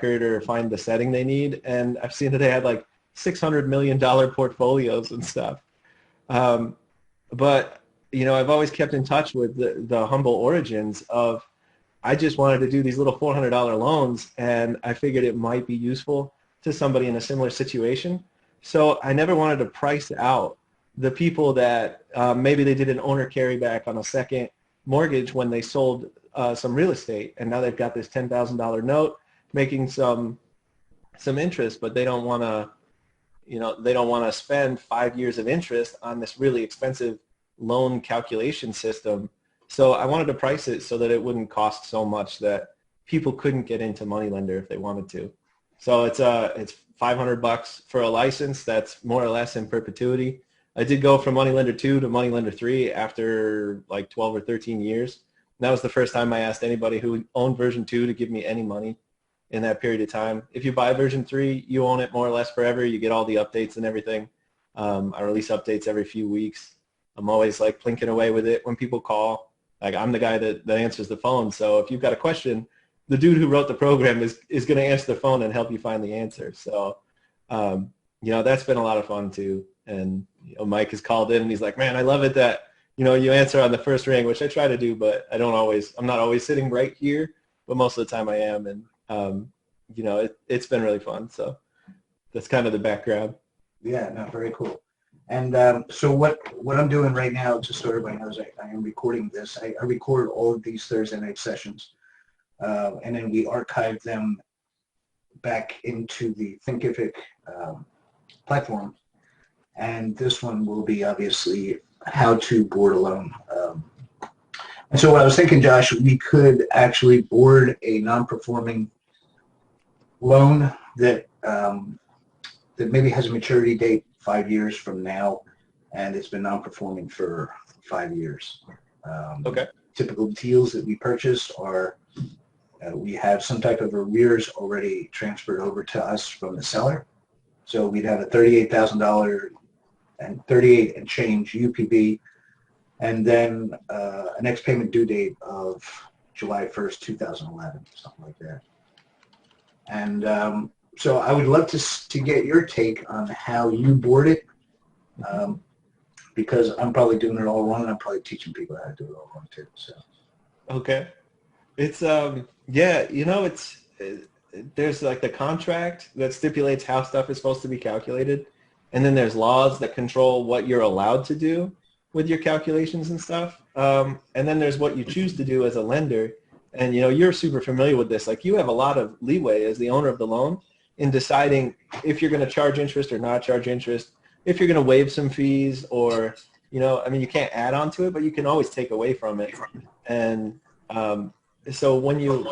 record or find the setting they need. And I've seen that they had like $600 million portfolios and stuff. But, you know, I've always kept in touch with the humble origins of, I just wanted to do these little $400 loans, and I figured it might be useful to somebody in a similar situation. So I never wanted to price out the people that maybe they did an owner carryback on a second mortgage when they sold some real estate, and now they've got this $10,000 note making some interest, but they don't want to, you know, they don't want to spend 5 years of interest on this really expensive loan calculation system. So I wanted to price it so that it wouldn't cost so much that people couldn't get into moneylender if they wanted to. So it's $500 for a license that's more or less in perpetuity. I did go from moneylender 2 to moneylender 3 after like 12 or 13 years. And that was the first time I asked anybody who owned version 2 to give me any money in that period of time. If you buy version 3, you own it more or less forever. You get all the updates and everything. I release updates every few weeks. I'm always like plinking away with it when people call. Like, I'm the guy that answers the phone. So if you've got a question, the dude who wrote the program is going to answer the phone and help you find the answer. So, you know, that's been a lot of fun too. And you know, Mike has called in and he's like, man, I love it that, you know, you answer on the first ring, which I try to do, but I'm not always sitting right here, but most of the time I am. And, you know, it's been really fun. So that's kind of the background. Yeah, no, very cool. And so what I'm doing right now, just so everybody knows, I am recording this. I record all of these Thursday night sessions, and then we archive them back into the Thinkific platform. And this one will be obviously how to board a loan. And so what I was thinking, Josh, we could actually board a non-performing loan that that maybe has a maturity date 5 years from now, and it's been non-performing for 5 years. Okay. Typical deals that we purchase are we have some type of arrears already transferred over to us from the seller. So we'd have a $38,000 and 38 and change UPB, and then a next payment due date of July 1st, 2011, something like that. And so I would love to get your take on how you board it, because I'm probably doing it all wrong, and I'm probably teaching people how to do it all wrong too. So. Okay. It's yeah, you know, there's like the contract that stipulates how stuff is supposed to be calculated, and then there's laws that control what you're allowed to do with your calculations and stuff. And then there's what you choose to do as a lender. And, you know, you're super familiar with this. Like, you have a lot of leeway as the owner of the loan in deciding if you're going to charge interest or not charge interest, if you're going to waive some fees, or, you know, I mean, you can't add on to it, but you can always take away from it. And so when you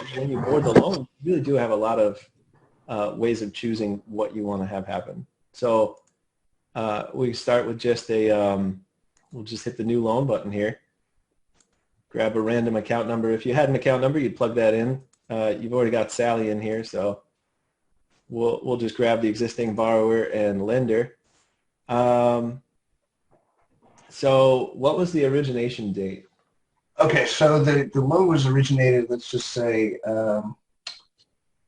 board the loan, you really do have a lot of ways of choosing what you want to have happen. So we start with just we'll just hit the new loan button here. Grab a random account number. If you had an account number, you'd plug that in. You've already got Sally in here, so we'll just grab the existing borrower and lender. So what was the origination date? Okay, so the loan was originated, let's just say,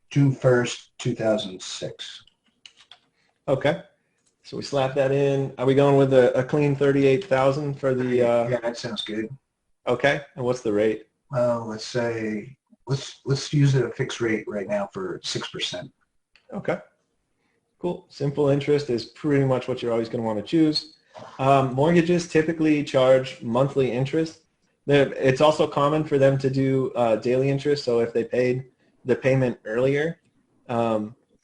June 1st, 2006. Okay. So we slap that in. Are we going with a clean 38,000 for the? Yeah, that sounds good. Okay, and what's the rate? Let's say let's use it a fixed rate right now for 6%. Okay, cool. Simple interest is pretty much what you're always going to want to choose. Mortgages typically charge monthly interest. It's also common for them to do daily interest. So if they paid the payment earlier,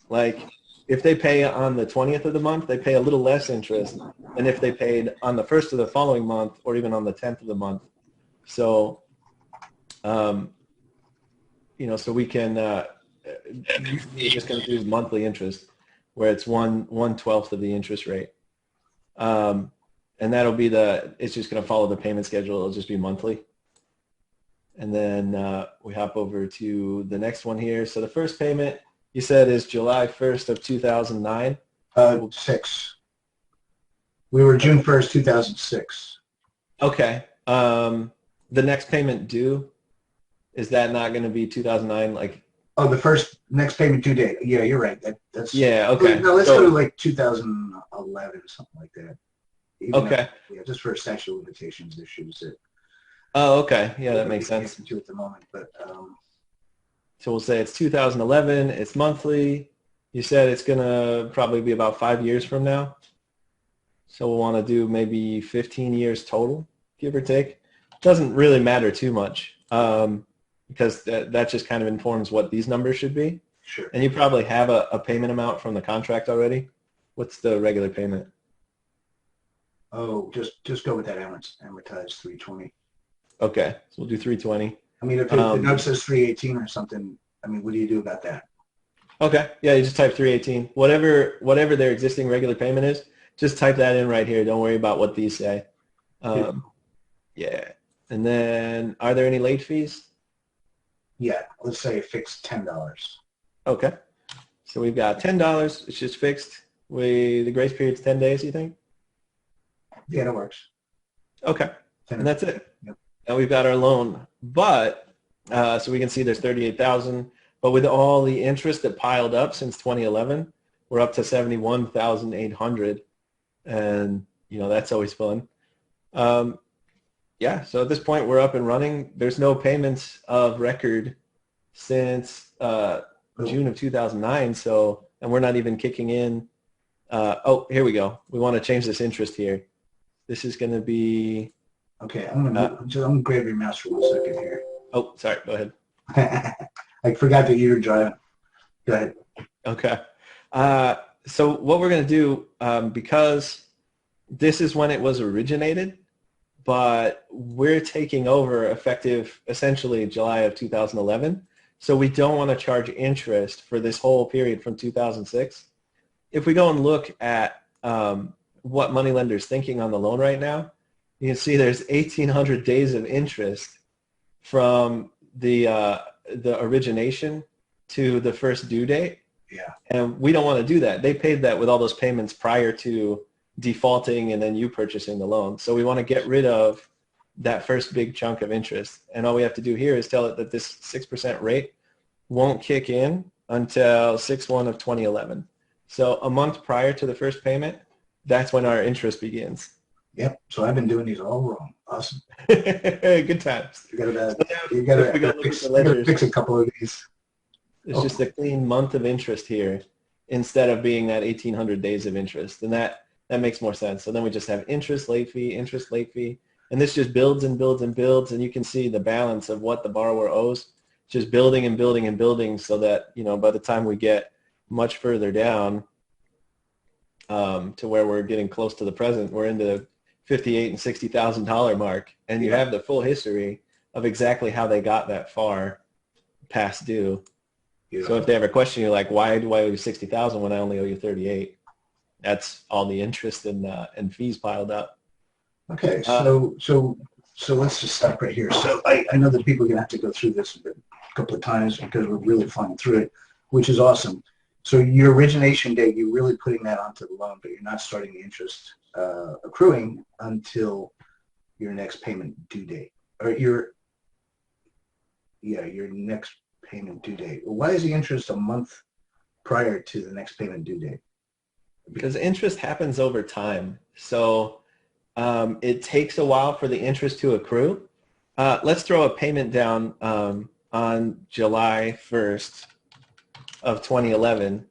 like if they pay on the 20th of the month, they pay a little less interest than if they paid on the 1st of the following month or even on the 10th of the month. So, you know, so we can, we're just going to use monthly interest where it's 1/12 of the interest rate. And that'll be it's just going to follow the payment schedule. It'll just be monthly. And then we hop over to the next one here. So the first payment, you said, is July 1st of 2009? 6. We were June 1st, 2006. Okay. The next payment due, is that not going to be 2009? Like, Oh, the first next payment due date. Yeah, you're right. That's Yeah, okay. No, let's So, go to like 2011 or something like that. Even though, okay. yeah, just for statute of limitations issues that Oh, okay. Yeah, we're that going to makes be getting sense. into at the moment. But So we'll say it's 2011, it's monthly. You said it's going to probably be about 5 years from now. So we'll want to do maybe 15 years total, give or take. Doesn't really matter too much because that just kind of informs what these numbers should be. sure. And you probably have a payment amount from the contract already. What's the regular payment? Oh, just go with that amortized 320. Okay, so we'll do 320. I mean, if the note says 318 or something, I mean, what do you do about that? Okay, yeah, you just type 318. Whatever their existing regular payment is, just type that in right here. Don't worry about what these say. Yeah. And then, are there any late fees? Yeah, let's say fixed $10. Okay. So we've got $10. It's just fixed. The grace period's 10 days, you think? Yeah, that works. Okay. 10 And that's it. Yep. Now we've got our loan. But, so we can see there's 38,000. But with all the interest that piled up since 2011, we're up to 71,800. And, that's always fun. Yeah, so at this point, we're up and running. There's no payments of record since June of 2009, and we're not even kicking in. Oh, here we go. We want to change this interest here. This is going to be... Okay, I'm gonna grab your mouse for 1 second here. Oh, sorry. Go ahead. I forgot that you were driving. Go ahead. Okay. So what we're going to do, because this is when it was originated, but we're taking over effective essentially July of 2011. So we don't want to charge interest for this whole period from 2006. If we go and look at what moneylender's thinking on the loan right now, you can see there's 1,800 days of interest from the origination to the first due date. Yeah. And we don't want to do that. They paid that with all those payments prior to defaulting and then you purchasing the loan. So we want to get rid of that first big chunk of interest. And all we have to do here is tell it that this 6% rate won't kick in until 6/1 of 2011. So a month prior to the first payment, that's when our interest begins. Yep. So I've been doing these all wrong. Awesome. Good times. You gotta fix a couple of these. It's just a clean month of interest here instead of being that 1,800 days of interest. And that makes more sense. So then we just have interest, late fee, and this just builds and builds and builds, and you can see the balance of what the borrower owes just building and building and building so that, by the time we get much further down to where we're getting close to the present, we're into the $58,000 and $60,000 mark, and you have the full history of exactly how they got that far past due. So if they ever question you, like, why do I owe you $60,000 when I only owe you $38,000? That's all the interest and fees piled up. Okay, so let's just stop right here. So I know that people are going to have to go through this a couple of times because we're really flying through it, which is awesome. So your origination date, you're really putting that onto the loan, but you're not starting the interest accruing until your next payment due date, or your next payment due date. Why is the interest a month prior to the next payment due date? Because interest happens over time. So it takes a while for the interest to accrue. Let's throw a payment down on July 1st of 2011.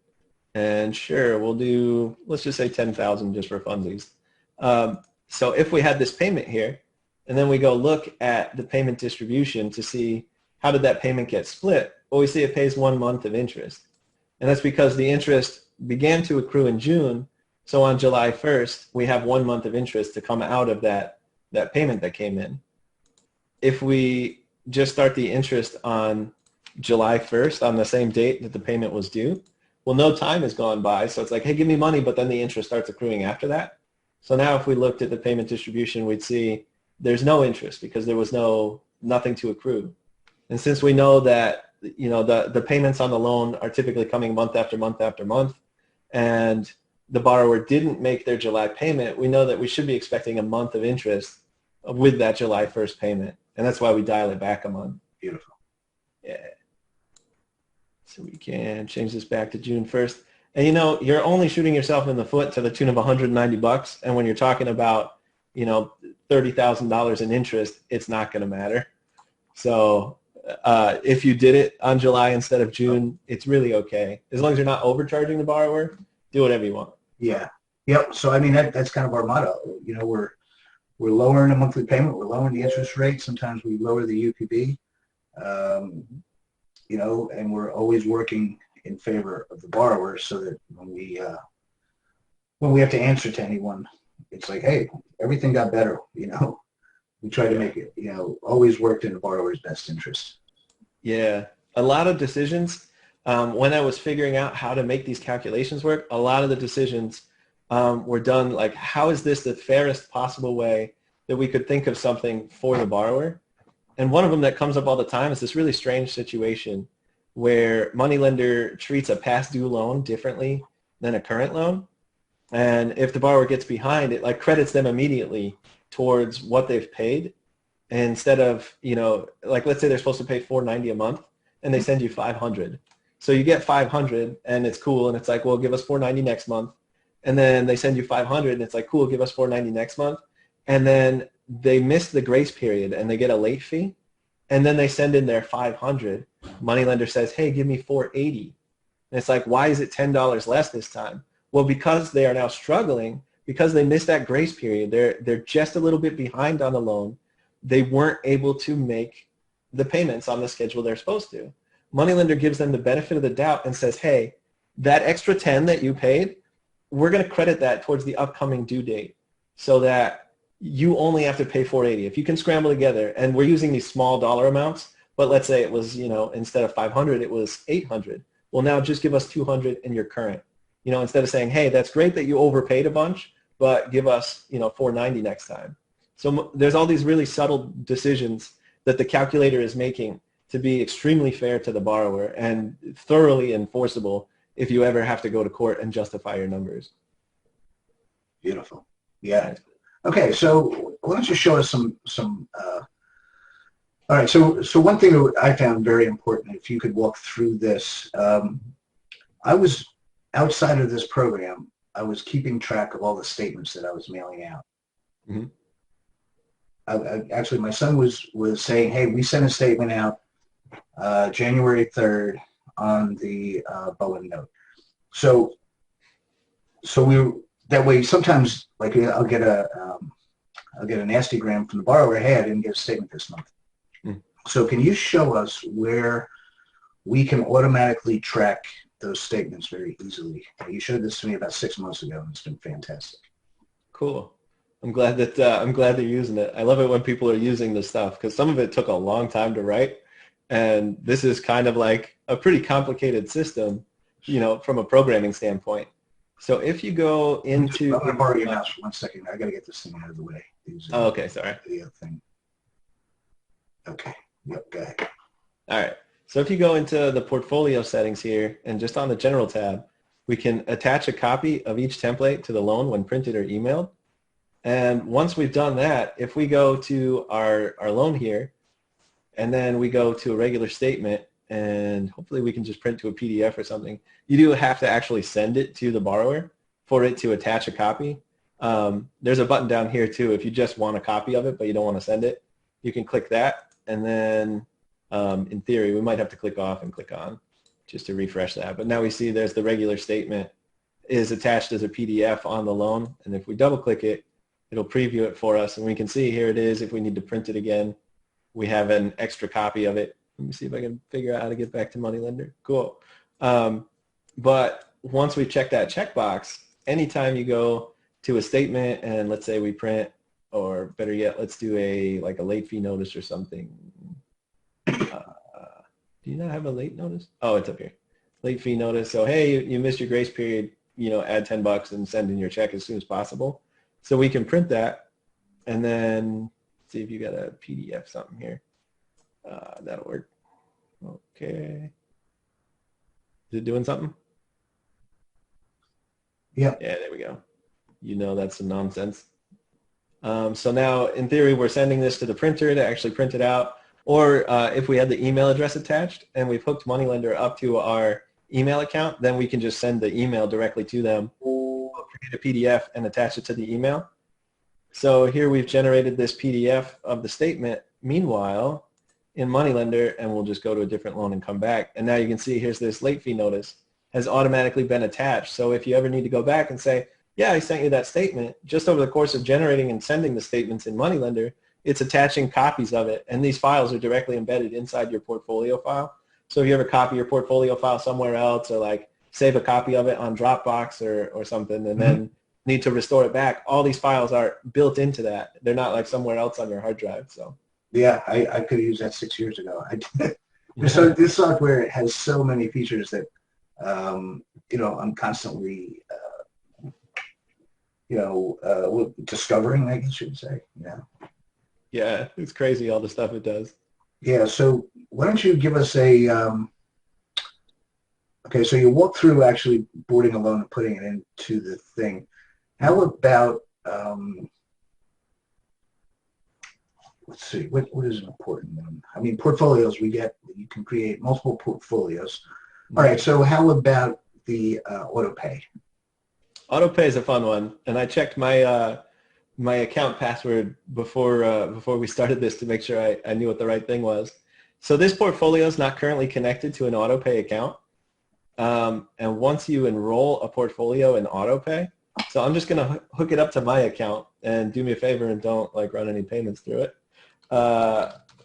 And sure, let's just say 10,000 just for funsies. So if we had this payment here, and then we go look at the payment distribution to see how did that payment get split, well, we see it pays 1 month of interest. And that's because the interest began to accrue in June. So on July 1st, we have 1 month of interest to come out of that payment that came in. If we just start the interest on July 1st, on the same date that the payment was due, well, no time has gone by. So it's like, hey, give me money, but then the interest starts accruing after that. So now if we looked at the payment distribution, we'd see there's no interest because there was nothing to accrue. And since we know that the payments on the loan are typically coming month after month after month, and the borrower didn't make their July payment, we know that we should be expecting a month of interest with that July 1st payment. And that's why we dial it back a month. Beautiful. Yeah. So we can change this back to June 1st. And you're only shooting yourself in the foot to the tune of $190. And when you're talking about, $30,000 in interest, it's not going to matter. So if you did it on July instead of June, it's really okay. As long as you're not overcharging the borrower, do whatever you want. Yeah. Yep. So I mean that's kind of our motto. We're lowering the monthly payment. We're lowering the interest rate. Sometimes we lower the UPB. And we're always working in favor of the borrower, so that when we have to answer to anyone, it's like, hey, everything got better. We try to make it, always worked in the borrower's best interest. Yeah, a lot of decisions. When I was figuring out how to make these calculations work, a lot of the decisions were done like, how is this the fairest possible way that we could think of something for the borrower? And one of them that comes up all the time is this really strange situation where moneylender treats a past due loan differently than a current loan. And if the borrower gets behind, it like credits them immediately towards what they've paid, instead of, like let's say they're supposed to pay $490 a month and they send you $500. So you get $500 and it's cool, and it's like, well, give us $490 next month. And then they send you $500 and it's like, cool, give us $490 next month. And then they miss the grace period and they get a late fee. And then they send in their $500. Moneylender says, hey, give me $480. And it's like, why is it $10 less this time? Well, because they are now struggling, because they missed that grace period. They're just a little bit behind on the loan. They weren't able to make the payments on the schedule they're supposed to. Moneylender gives them the benefit of the doubt and says, hey, that extra 10 that you paid, we're going to credit that towards the upcoming due date, so that you only have to pay $480. If you can scramble together, and we're using these small dollar amounts, but let's say it was, instead of $500, it was $800. Well, now just give us $200 in your current. Instead of saying, hey, that's great that you overpaid a bunch, but give us, $490 next time. So there's all these really subtle decisions that the calculator is making to be extremely fair to the borrower and thoroughly enforceable if you ever have to go to court and justify your numbers. Beautiful. Yeah. Okay, so why don't you show us some all right, so one thing that I found very important, if you could walk through this, I was outside of this program, I was keeping track of all the statements that I was mailing out. Mm-hmm. Actually, my son was saying, hey, we sent a statement out January 3rd on the Bowen note. So that way sometimes, like, I'll get a nasty gram from the borrower, hey, I didn't get a statement this month. Mm. So can you show us where we can automatically track those statements very easily? You showed this to me about 6 months ago, and it's been fantastic. Cool. I'm glad they're using it. I love it when people are using this stuff, because some of it took a long time to write, and this is kind of like a pretty complicated system, from a programming standpoint. So if you go into... I'm going to borrow your mouse for 1 second. I got to get this thing out of the way. Oh, okay, sorry. The other thing. Okay. Yep, go ahead. All right. So if you go into the portfolio settings here, and just on the general tab, we can attach a copy of each template to the loan when printed or emailed. And once we've done that, if we go to our loan here, and then we go to a regular statement, and hopefully we can just print to a PDF or something, you do have to actually send it to the borrower for it to attach a copy. There's a button down here too. If you just want a copy of it but you don't want to send it, you can click that, and then in theory we might have to click off and click on just to refresh that. But now we see there's the regular statement is attached as a PDF on the loan, and if we double click it, it'll preview it for us, and we can see here it is. If we need to print it again, we have an extra copy of it. Let me see if I can figure out how to get back to Moneylender. Cool. But once we check that checkbox, anytime you go to a statement and let's say we print, or better yet, let's do a late fee notice or something. Do you not have a late notice? Oh, it's up here. Late fee notice. So, hey, you missed your grace period, add $10 and send in your check as soon as possible. So we can print that, and then see if you got a PDF something here. That'll work. Okay. Is it doing something? Yeah. Yeah, there we go. That's some nonsense. So now, in theory, we're sending this to the printer to actually print it out. Or if we had the email address attached and we've hooked Moneylender up to our email account, then we can just send the email directly to them, create a PDF and attach it to the email. So here we've generated this PDF of the statement. Meanwhile, in Moneylender, and we'll just go to a different loan and come back. And now you can see here's this late fee notice has automatically been attached. So if you ever need to go back and say, yeah, I sent you that statement, just over the course of generating and sending the statements in Moneylender, it's attaching copies of it. And these files are directly embedded inside your portfolio file. So if you ever copy your portfolio file somewhere else or like save a copy of it on Dropbox or something and then need to restore it back, all these files are built into that. They're not like somewhere else on your hard drive. So yeah, I could have used that 6 years ago. So this software has so many features that, I'm constantly, discovering, I guess you would say. Yeah. Yeah, it's crazy all the stuff it does. Yeah, so why don't you give us a, okay, so you walk through actually boarding a loan and putting it into the thing. How about, let's see, what is important? I mean, portfolios, you can create multiple portfolios. All right, so how about the auto pay? Auto pay is a fun one, and I checked my my account password before we started this to make sure I knew what the right thing was. So this portfolio is not currently connected to an auto pay account, and once you enroll a portfolio in auto pay, so I'm just going to hook it up to my account, and do me a favor and don't like run any payments through it.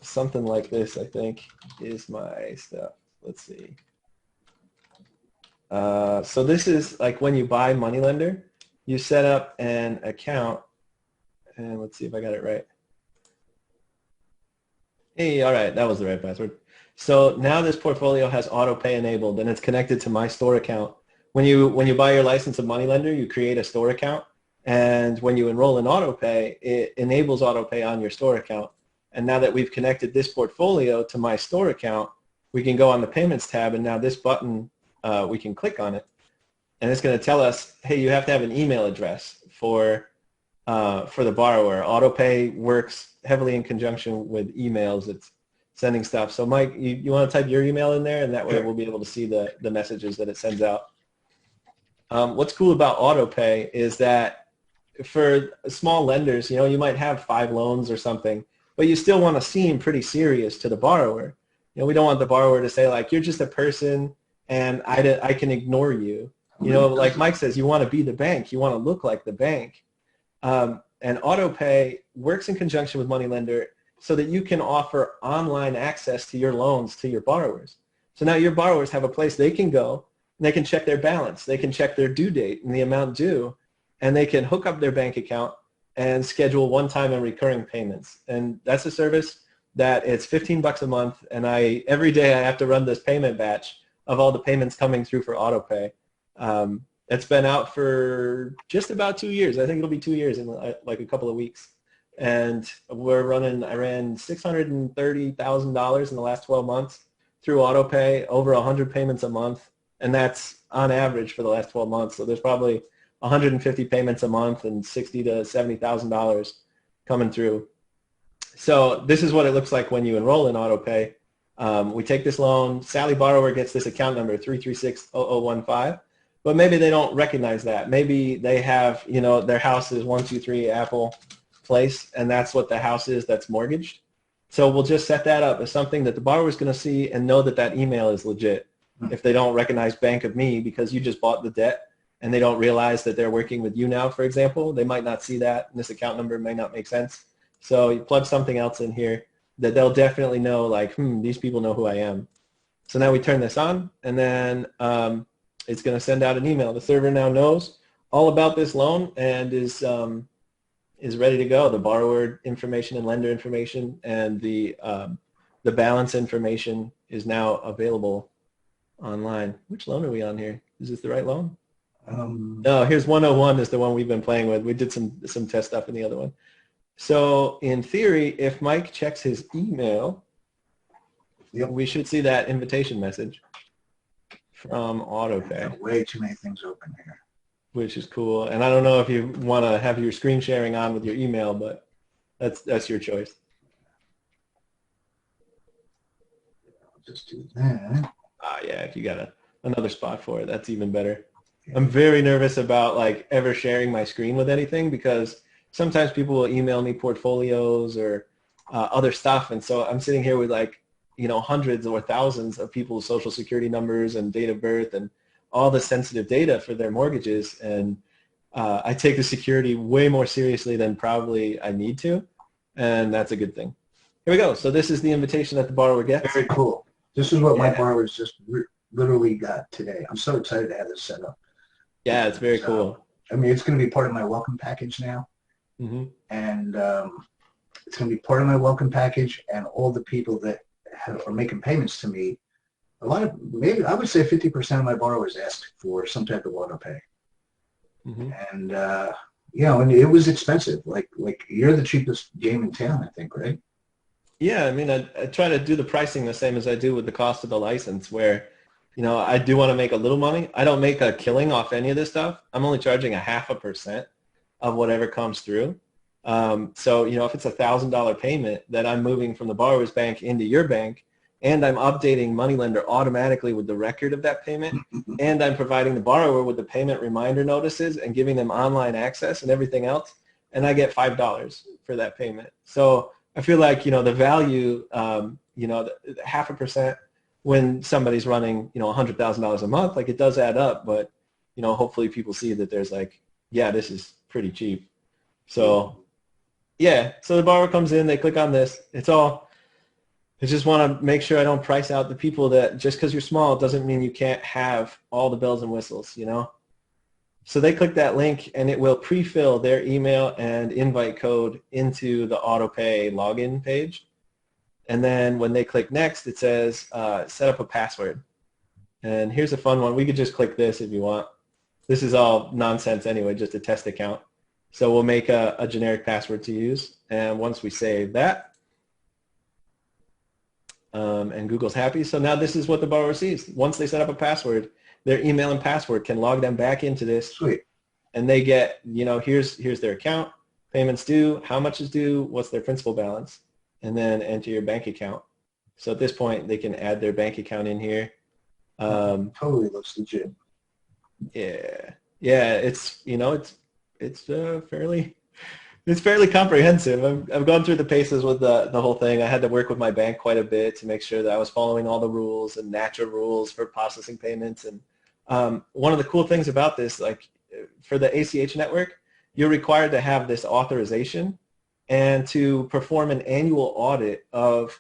Something like this, I think, is my stuff. Let's see. So this is like when you buy Moneylender, you set up an account, and let's see if I got it right. Hey, all right, that was the right password. So now this portfolio has auto pay enabled, and it's connected to my store account. When you buy your license of Moneylender, you create a store account, and when you enroll in auto pay, it enables auto pay on your store account. And now that we've connected this portfolio to my store account, we can go on the payments tab, and now this button, we can click on it, and it's going to tell us, hey, you have to have an email address for the borrower. AutoPay works heavily in conjunction with emails. It's sending stuff. So Mike, you want to type your email in there, and that way we'll be able to see the messages that it sends out. What's cool about AutoPay is that for small lenders, you might have 5 loans or something, but you still want to seem pretty serious to the borrower. We don't want the borrower to say like, you're just a person and I can ignore you. Like Mike says, you want to be the bank. You want to look like the bank. And AutoPay works in conjunction with Moneylender so that you can offer online access to your loans to your borrowers. So now your borrowers have a place they can go, and they can check their balance. They can check their due date and the amount due, and they can hook up their bank account and schedule one-time and recurring payments. And that's a service that it's $15 a month, and every day I have to run this payment batch of all the payments coming through for AutoPay. It's been out for just about 2 years. I think it'll be 2 years in like a couple of weeks. And I ran $630,000 in the last 12 months through AutoPay, over 100 payments a month. And that's on average for the last 12 months. So there's probably 150 payments a month and $60,000 to $70,000 coming through. So this is what it looks like when you enroll in AutoPay. We take this loan. Sally borrower gets this account number 3360015. But maybe they don't recognize that. Maybe they have, their house is 123 Apple Place, and that's what the house is that's mortgaged. So we'll just set that up as something that the borrower is going to see and know that that email is legit. If they don't recognize Bank of Me because you just bought the debt and they don't realize that they're working with you now, for example, they might not see that, and this account number may not make sense. So you plug something else in here that they'll definitely know, like, these people know who I am. So now we turn this on, and then it's going to send out an email. The server now knows all about this loan and is ready to go. The borrower information and lender information and the balance information is now available online. Which loan are we on here? Is this the right loan? No, here's 101 is the one we've been playing with. We did some test stuff in the other one. So in theory, if Mike checks his email, we should see that invitation message from AutoPay. Way too many things open here. Which is cool. And I don't know if you want to have your screen sharing on with your email, but that's your choice. just do that. Yeah, if you got another spot for it, that's even better. I'm very nervous about like ever sharing my screen with anything because sometimes people will email me portfolios or other stuff, and so I'm sitting here with like, you know, hundreds or thousands of people's social security numbers and date of birth and all the sensitive data for their mortgages, and I take the security way more seriously than probably I need to, and that's a good thing. Here we go. So this is the invitation that the borrower gets. Very cool. This is what my borrowers just literally got today. I'm so excited to have this set up. Yeah, it's very cool. I mean, it's going to be part of my welcome package now. Mm-hmm. And it's going to be part of my welcome package, and all the people that are making payments to me, a lot of, maybe I would say 50% of my borrowers asked for some type of auto pay. Mm-hmm. And, you know, and it was expensive. Like you're the cheapest game in town, I think, right? Yeah, I mean, I try to do the pricing the same as I do with the cost of the license where, you know, I do want to make a little money. I don't make a killing off any of this stuff. I'm only charging 0.5% of whatever comes through. So, you know, if it's $1,000 payment that I'm moving from the borrower's bank into your bank, and I'm updating Moneylender automatically with the record of that payment, and I'm providing the borrower with the payment reminder notices and giving them online access and everything else, and I get $5 for that payment. So I feel like, you know, the value, you know, the 0.5% when somebody's running, you know, $100,000 a month, like it does add up, but, you know, hopefully people see that there's like, yeah, this is pretty cheap. So, yeah, so the borrower comes in, they click on this. It's all, I just want to make sure I don't price out the people that just because you're small doesn't mean you can't have all the bells and whistles, you know? So they click that link and it will pre-fill their email and invite code into the AutoPay login page. And then when they click next, it says set up a password. And here's a fun one. We could just click this if you want. This is all nonsense anyway, just a test account. So we'll make a generic password to use. And once we save that, and Google's happy. So now this is what the borrower sees. Once they set up a password, their email and password can log them back into this. Sweet. And they get, you know, here's their account, payments due, how much is due, what's their principal balance, and then enter your bank account. So at this point, they can add their bank account in here. Totally looks legit. Yeah. Yeah, it's, you know, it's fairly comprehensive. I've gone through the paces with the whole thing. I had to work with my bank quite a bit to make sure that I was following all the rules and natural rules for processing payments. And one of the cool things about this, like for the ACH network, you're required to have this authorization and to perform an annual audit of,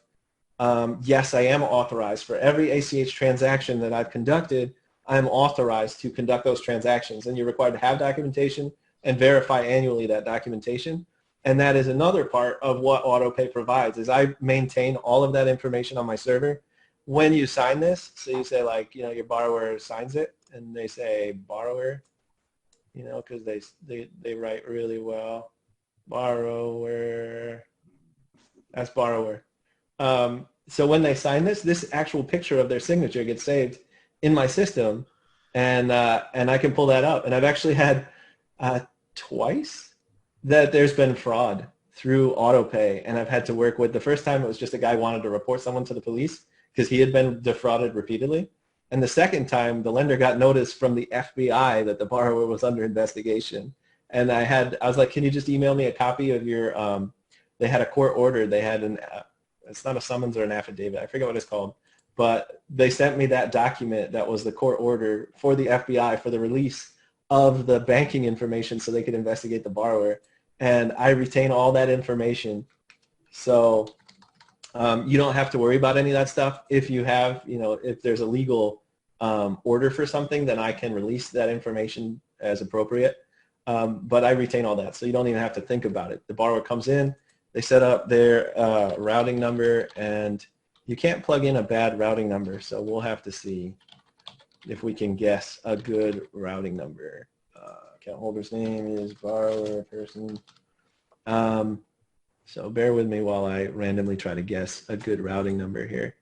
yes, I am authorized. For every ACH transaction that I've conducted, I'm authorized to conduct those transactions. And you're required to have documentation and verify annually that documentation. And that is another part of what AutoPay provides, is I maintain all of that information on my server. When you sign this, so you say like, you know, your borrower signs it, and they say borrower, you know, because they write really well. Borrower, that's borrower. So when they sign this actual picture of their signature gets saved in my system, and I can pull that up. And I've actually had twice that there's been fraud through AutoPay, and I've had to work with, the first time it was just a guy wanted to report someone to the police because he had been defrauded repeatedly. And the second time, the lender got notice from the FBI that the borrower was under investigation. And I was like, can you just email me a copy of your, they had a court order. They had it's not a summons or an affidavit. I forget what it's called. But they sent me that document that was the court order for the FBI for the release of the banking information so they could investigate the borrower. And I retain all that information. So you don't have to worry about any of that stuff. If you have, you know, if there's a legal order for something, then I can release that information as appropriate. But I retain all that, so you don't even have to think about it. The borrower comes in, they set up their routing number, and you can't plug in a bad routing number, so we'll have to see if we can guess a good routing number. Account holder's name is borrower person. So bear with me while I randomly try to guess a good routing number here.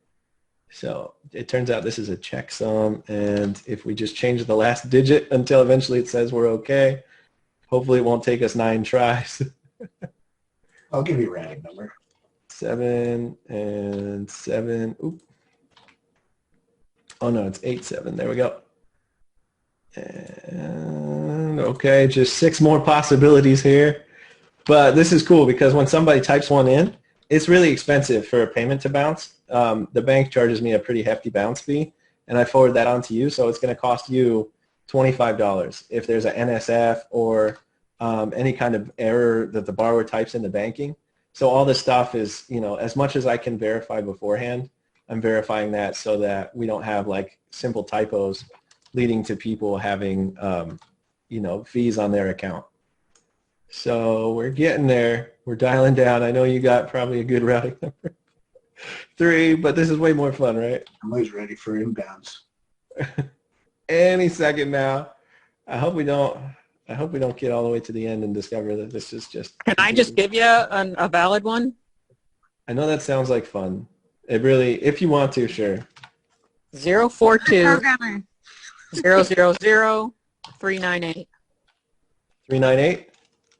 So it turns out this is a checksum, and if we just change the last digit until eventually it says we're okay, hopefully it won't take us 9 tries. I'll give you a routing number. 7 and 7. Oop. Oh no, it's 87. There we go. And okay, just 6 more possibilities here. But this is cool because when somebody types one in, it's really expensive for a payment to bounce. The bank charges me a pretty hefty bounce fee, and I forward that on to you, so it's going to cost you $25 if there's an NSF or any kind of error that the borrower types into banking. So all this stuff is, as much as I can verify beforehand, I'm verifying that so that we don't have like simple typos leading to people having, fees on their account. So we're getting there. We're dialing down. I know you got probably a good routing number 3, but this is way more fun, right? I'm always ready for inbounds. Any second now. I hope we don't get all the way to the end and discover that this is just. Can I just give you a valid one? I know that sounds like fun. It really, if you want to, sure. 042 Programmer. 000 398. 398?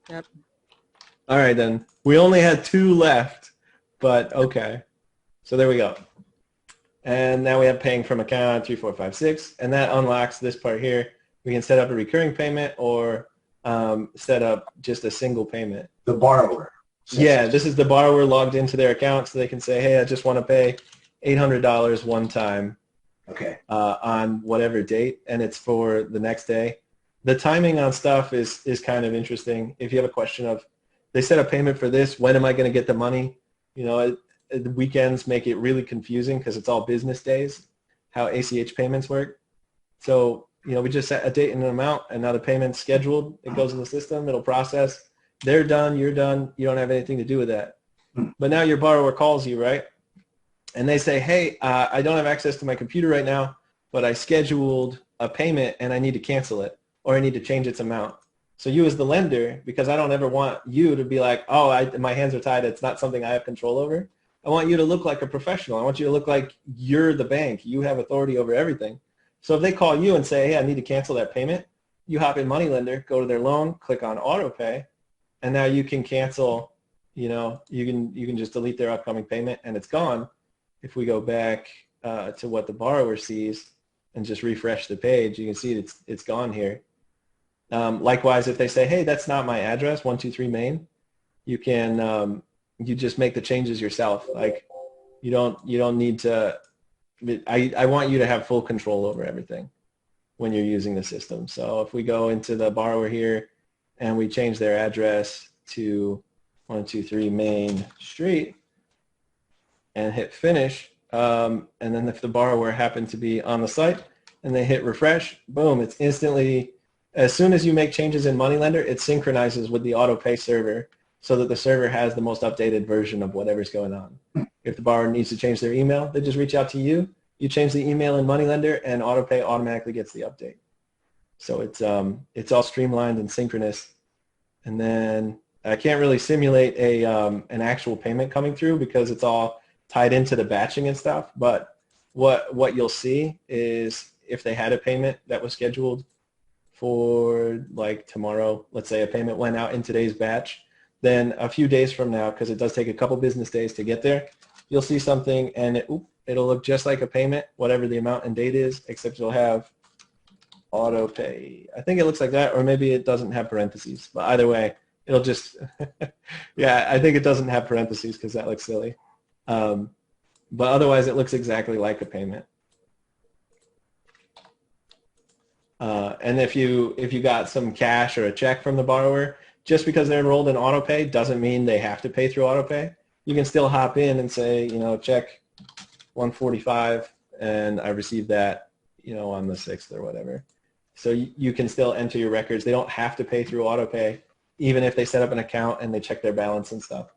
Yep. All right, then. We only had 2 left, but okay. So there we go. And now we have paying from account 3456, and that unlocks this part here. We can set up a recurring payment or set up just a single payment. The borrower. Yeah, this is the borrower logged into their account, so they can say, hey, I just want to pay $800 one time. Okay. On whatever date, and it's for the next day. The timing on stuff is kind of interesting. If you have a question of, they set a payment for this, when am I going to get the money? The weekends make it really confusing because it's all business days, how ACH payments work. So, we just set a date and an amount, and now the payment's scheduled. It goes in the system. It'll process. They're done. You're done. You don't have anything to do with that. But now your borrower calls you, right? And they say, hey, I don't have access to my computer right now, but I scheduled a payment and I need to cancel it, or I need to change its amount. So you as the lender, because I don't ever want you to be like, oh, my hands are tied, it's not something I have control over. I want you to look like a professional. I want you to look like you're the bank. You have authority over everything. So if they call you and say, hey, I need to cancel that payment, you hop in Moneylender, go to their loan, click on auto pay, and now you can cancel, you can just delete their upcoming payment and it's gone. If we go back to what the borrower sees and just refresh the page, you can see it's gone here. Likewise, if they say, hey, that's not my address, 123 Main, you can you just make the changes yourself. Like you don't need to. I want you to have full control over everything when you're using the system. So if we go into the borrower here and we change their address to 123 Main Street and hit finish, and then if the borrower happened to be on the site and they hit refresh, boom, it's instantly, as soon as you make changes in Moneylender, it synchronizes with the AutoPay server so that the server has the most updated version of whatever's going on. If the borrower needs to change their email, they just reach out to you. You change the email in Moneylender, and AutoPay automatically gets the update. So it's all streamlined and synchronous. And then I can't really simulate an actual payment coming through because it's all tied into the batching and stuff. But what you'll see is if they had a payment that was scheduled for like tomorrow, let's say a payment went out in today's batch, then a few days from now, because it does take a couple business days to get there, you'll see something and it'll look just like a payment, whatever the amount and date is, except you'll have auto pay. I think it looks like that, or maybe it doesn't have parentheses. But either way, it'll just, yeah, I think it doesn't have parentheses because that looks silly. But otherwise, it looks exactly like a payment. And if you got some cash or a check from the borrower, just because they're enrolled in AutoPay doesn't mean they have to pay through AutoPay. You can still hop in and say, check 145, and I received that, on the 6th or whatever. So you can still enter your records. They don't have to pay through AutoPay, even if they set up an account and they check their balance and stuff.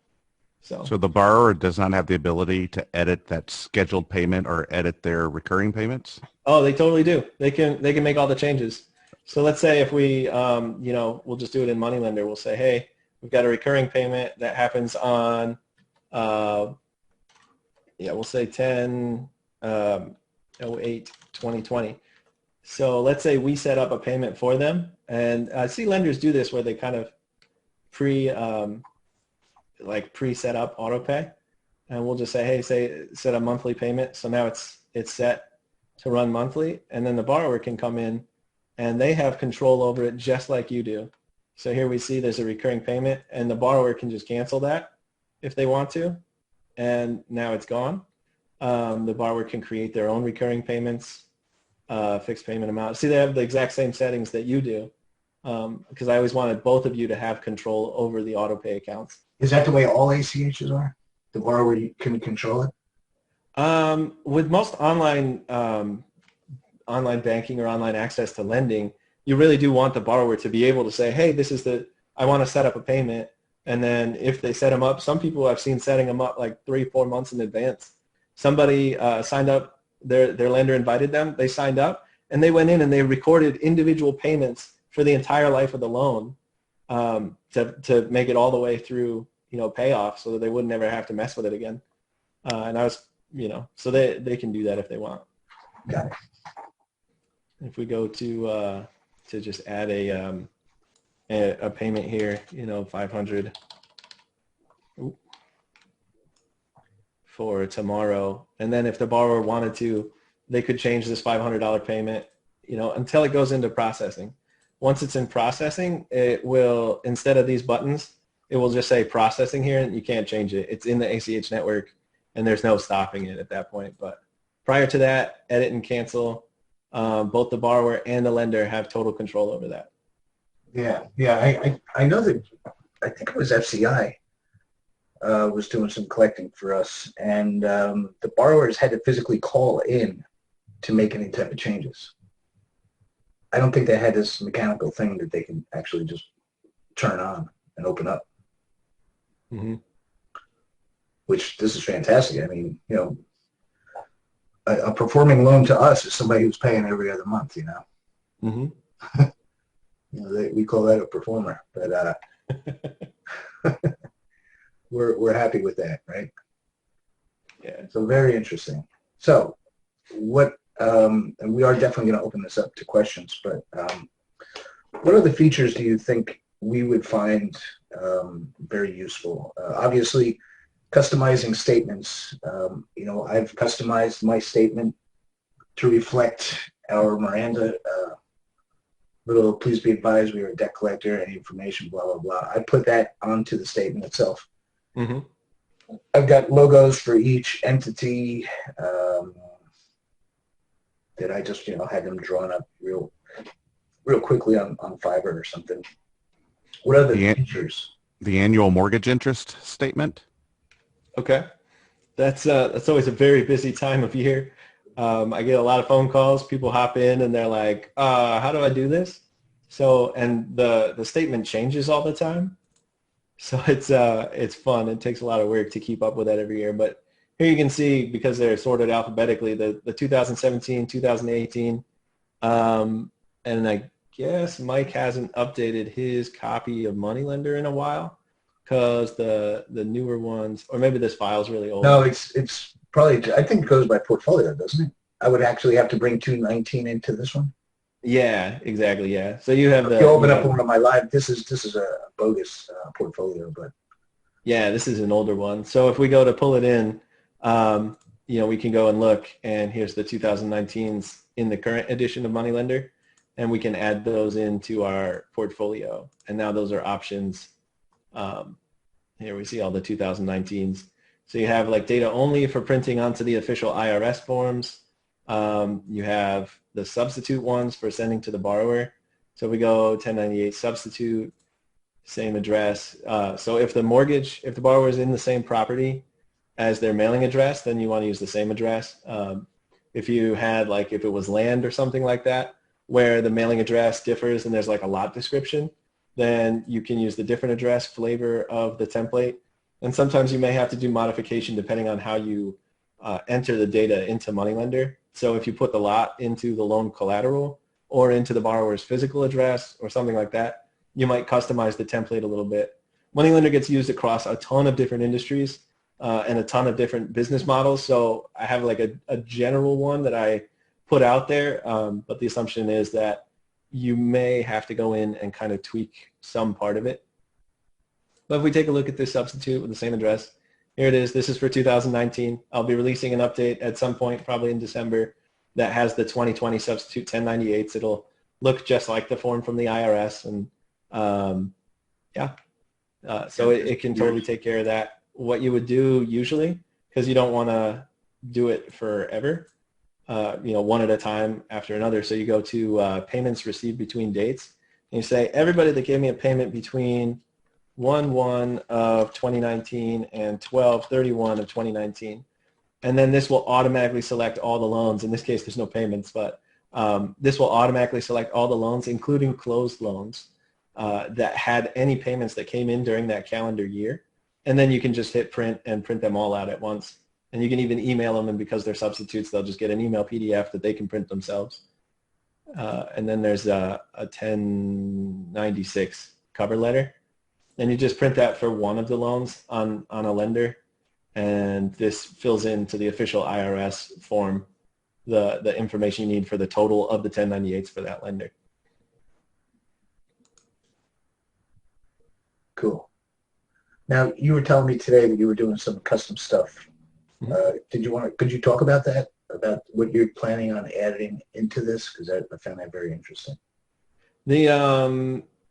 So the borrower does not have the ability to edit that scheduled payment or edit their recurring payments? Oh, they totally do. They can make all the changes. So let's say if we, we'll just do it in Moneylender. We'll say, hey, we've got a recurring payment that happens on, we'll say 10/08/2020. So let's say we set up a payment for them, and I see lenders do this where they kind of pre-set up AutoPay, and we'll just say, hey, set a monthly payment. So now it's set. to run monthly, and then the borrower can come in and they have control over it just like you do. So here we see there's a recurring payment, and the borrower can just cancel that if they want to, and now it's gone. The borrower can create their own recurring payments, fixed payment amount. See, they have the exact same settings that you do, because I always wanted both of you to have control over the auto pay accounts. Is that the way all ACHs are? The borrower can control it? With most online banking or online access to lending, you really do want the borrower to be able to say, hey, I want to set up a payment. And then if they set them up, some people I've seen setting them up like 3-4 months in advance. Somebody signed up, their lender invited them, they signed up, and they went in and they recorded individual payments for the entire life of the loan to make it all the way through, payoff, so that they would never have to mess with it again. And I was, so they can do that if they want. Got it. If we go to just add a payment here, 500 for tomorrow, and then if the borrower wanted to, they could change this $500 payment, until it goes into processing. Once it's in processing, it will, instead of these buttons, it will just say processing here, and you can't change it. It's in the ACH network, and there's no stopping it at that point. But prior to that, edit and cancel, both the borrower and the lender have total control over that. Yeah. I know that, I think it was FCI was doing some collecting for us, and the borrowers had to physically call in to make any type of changes. I don't think they had this mechanical thing that they can actually just turn on and open up. Mm-hmm. Which, this is fantastic. I mean, a performing loan to us is somebody who's paying every other month, Mm-hmm. We call that a performer, but we're happy with that, right? Yeah. So very interesting. So what, and we are definitely going to open this up to questions, but what other features do you think we would find very useful? Obviously, customizing statements. I've customized my statement to reflect our Miranda little, please be advised we are a debt collector, any information, blah, blah, blah. I put that onto the statement itself. Mm-hmm. I've got logos for each entity that I just, had them drawn up real quickly on Fiverr or something. What other features? The annual mortgage interest statement. Okay. That's always a very busy time of year. I get a lot of phone calls. People hop in and they're like, how do I do this? So, and the statement changes all the time. So it's fun. It takes a lot of work to keep up with that every year. But here you can see, because they're sorted alphabetically, the 2017, 2018. And I guess Mike hasn't updated his copy of Moneylender in a while, because the newer ones, or maybe this file's really old. No, it's probably, I think it goes by portfolio, doesn't it? I would actually have to bring 219 into this one. Yeah, exactly. Yeah. So you have if you open up one of my live, this is a bogus portfolio, but yeah, this is an older one. So if we go to pull it in, we can go and look, and here's the 2019s in the current edition of Moneylender, and we can add those into our portfolio. And now those are options. Here we see all the 2019s. So you have like data only for printing onto the official IRS forms. You have the substitute ones for sending to the borrower. So we go 1098 substitute, same address. So if the borrower is in the same property as their mailing address, then you want to use the same address. If you had, like, if it was land or something like that, where the mailing address differs and there's like a lot description, then you can use the different address flavor of the template. And sometimes you may have to do modification depending on how you enter the data into Moneylender. So if you put the lot into the loan collateral or into the borrower's physical address or something like that, you might customize the template a little bit. Moneylender gets used across a ton of different industries and a ton of different business models. So I have like a general one that I put out there, but the assumption is that you may have to go in and kind of tweak some part of it. But if we take a look at this substitute with the same address, here it is. This is for 2019. I'll be releasing an update at some point, probably in December, that has the 2020 substitute 1098s. It'll look just like the form from the IRS, and so it can totally take care of that. What you would do usually, because you don't want to do it forever, one at a time after another. So you go to payments received between dates, and you say, everybody that gave me a payment between 1/1 of 2019 and 12/31 of 2019. And then this will automatically select all the loans. In this case, there's no payments, but this will automatically select all the loans, including closed loans that had any payments that came in during that calendar year. And then you can just hit print and print them all out at once. And you can even email them, and because they're substitutes, they'll just get an email PDF that they can print themselves. And then there's a 1096 cover letter. And you just print that for one of the loans on a lender. And this fills into the official IRS form the information you need for the total of the 1098s for that lender. Cool. Now, you were telling me today that you were doing some custom stuff. Could you talk about that, about what you're planning on adding into this? Because I found that very interesting.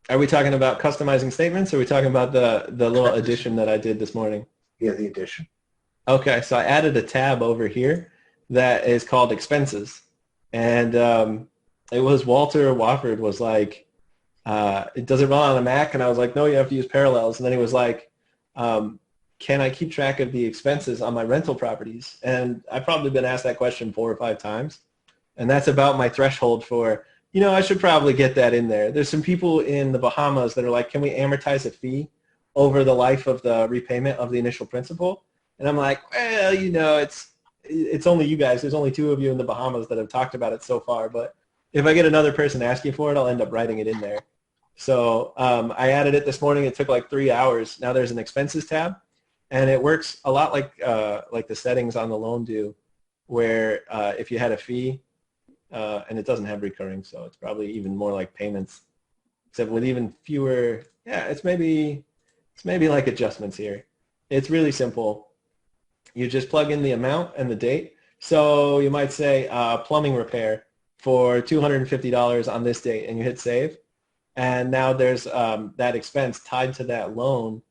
Are we talking about customizing statements, or are we talking about the little addition that I did this morning? Yeah, the addition. Okay, so I added a tab over here that is called expenses. And it was Walter Wofford was like, it doesn't run on a Mac? And I was like, no, you have to use Parallels. And then he was like, can I keep track of the expenses on my rental properties? And I've probably been asked that question 4 or 5 times. And that's about my threshold for, I should probably get that in there. There's some people in the Bahamas that are like, can we amortize a fee over the life of the repayment of the initial principal? And I'm like, well, it's only you guys. There's only 2 of you in the Bahamas that have talked about it so far. But if I get another person asking for it, I'll end up writing it in there. So I added it this morning. It took like 3 hours. Now there's an expenses tab, and it works a lot like the settings on the loan do, where if you had a fee, and it doesn't have recurring, so it's probably even more like payments, except with even fewer. Yeah, it's maybe like adjustments here. It's really simple. You just plug in the amount and the date. So you might say plumbing repair for $250 on this date, and you hit save. And now there's that expense tied to that loan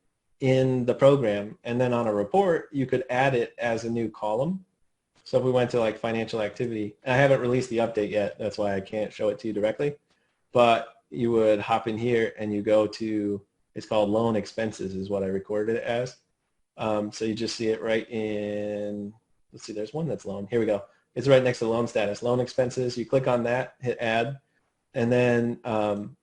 in the program. And then on a report, you could add it as a new column. So if we went to like financial activity, I haven't released the update yet. That's why I can't show it to you directly. But you would hop in here and you go to, it's called loan expenses is what I recorded it as. So you just see it right in, let's see, there's one that's loan. Here we go. It's right next to loan status, loan expenses. You click on that, hit add, and then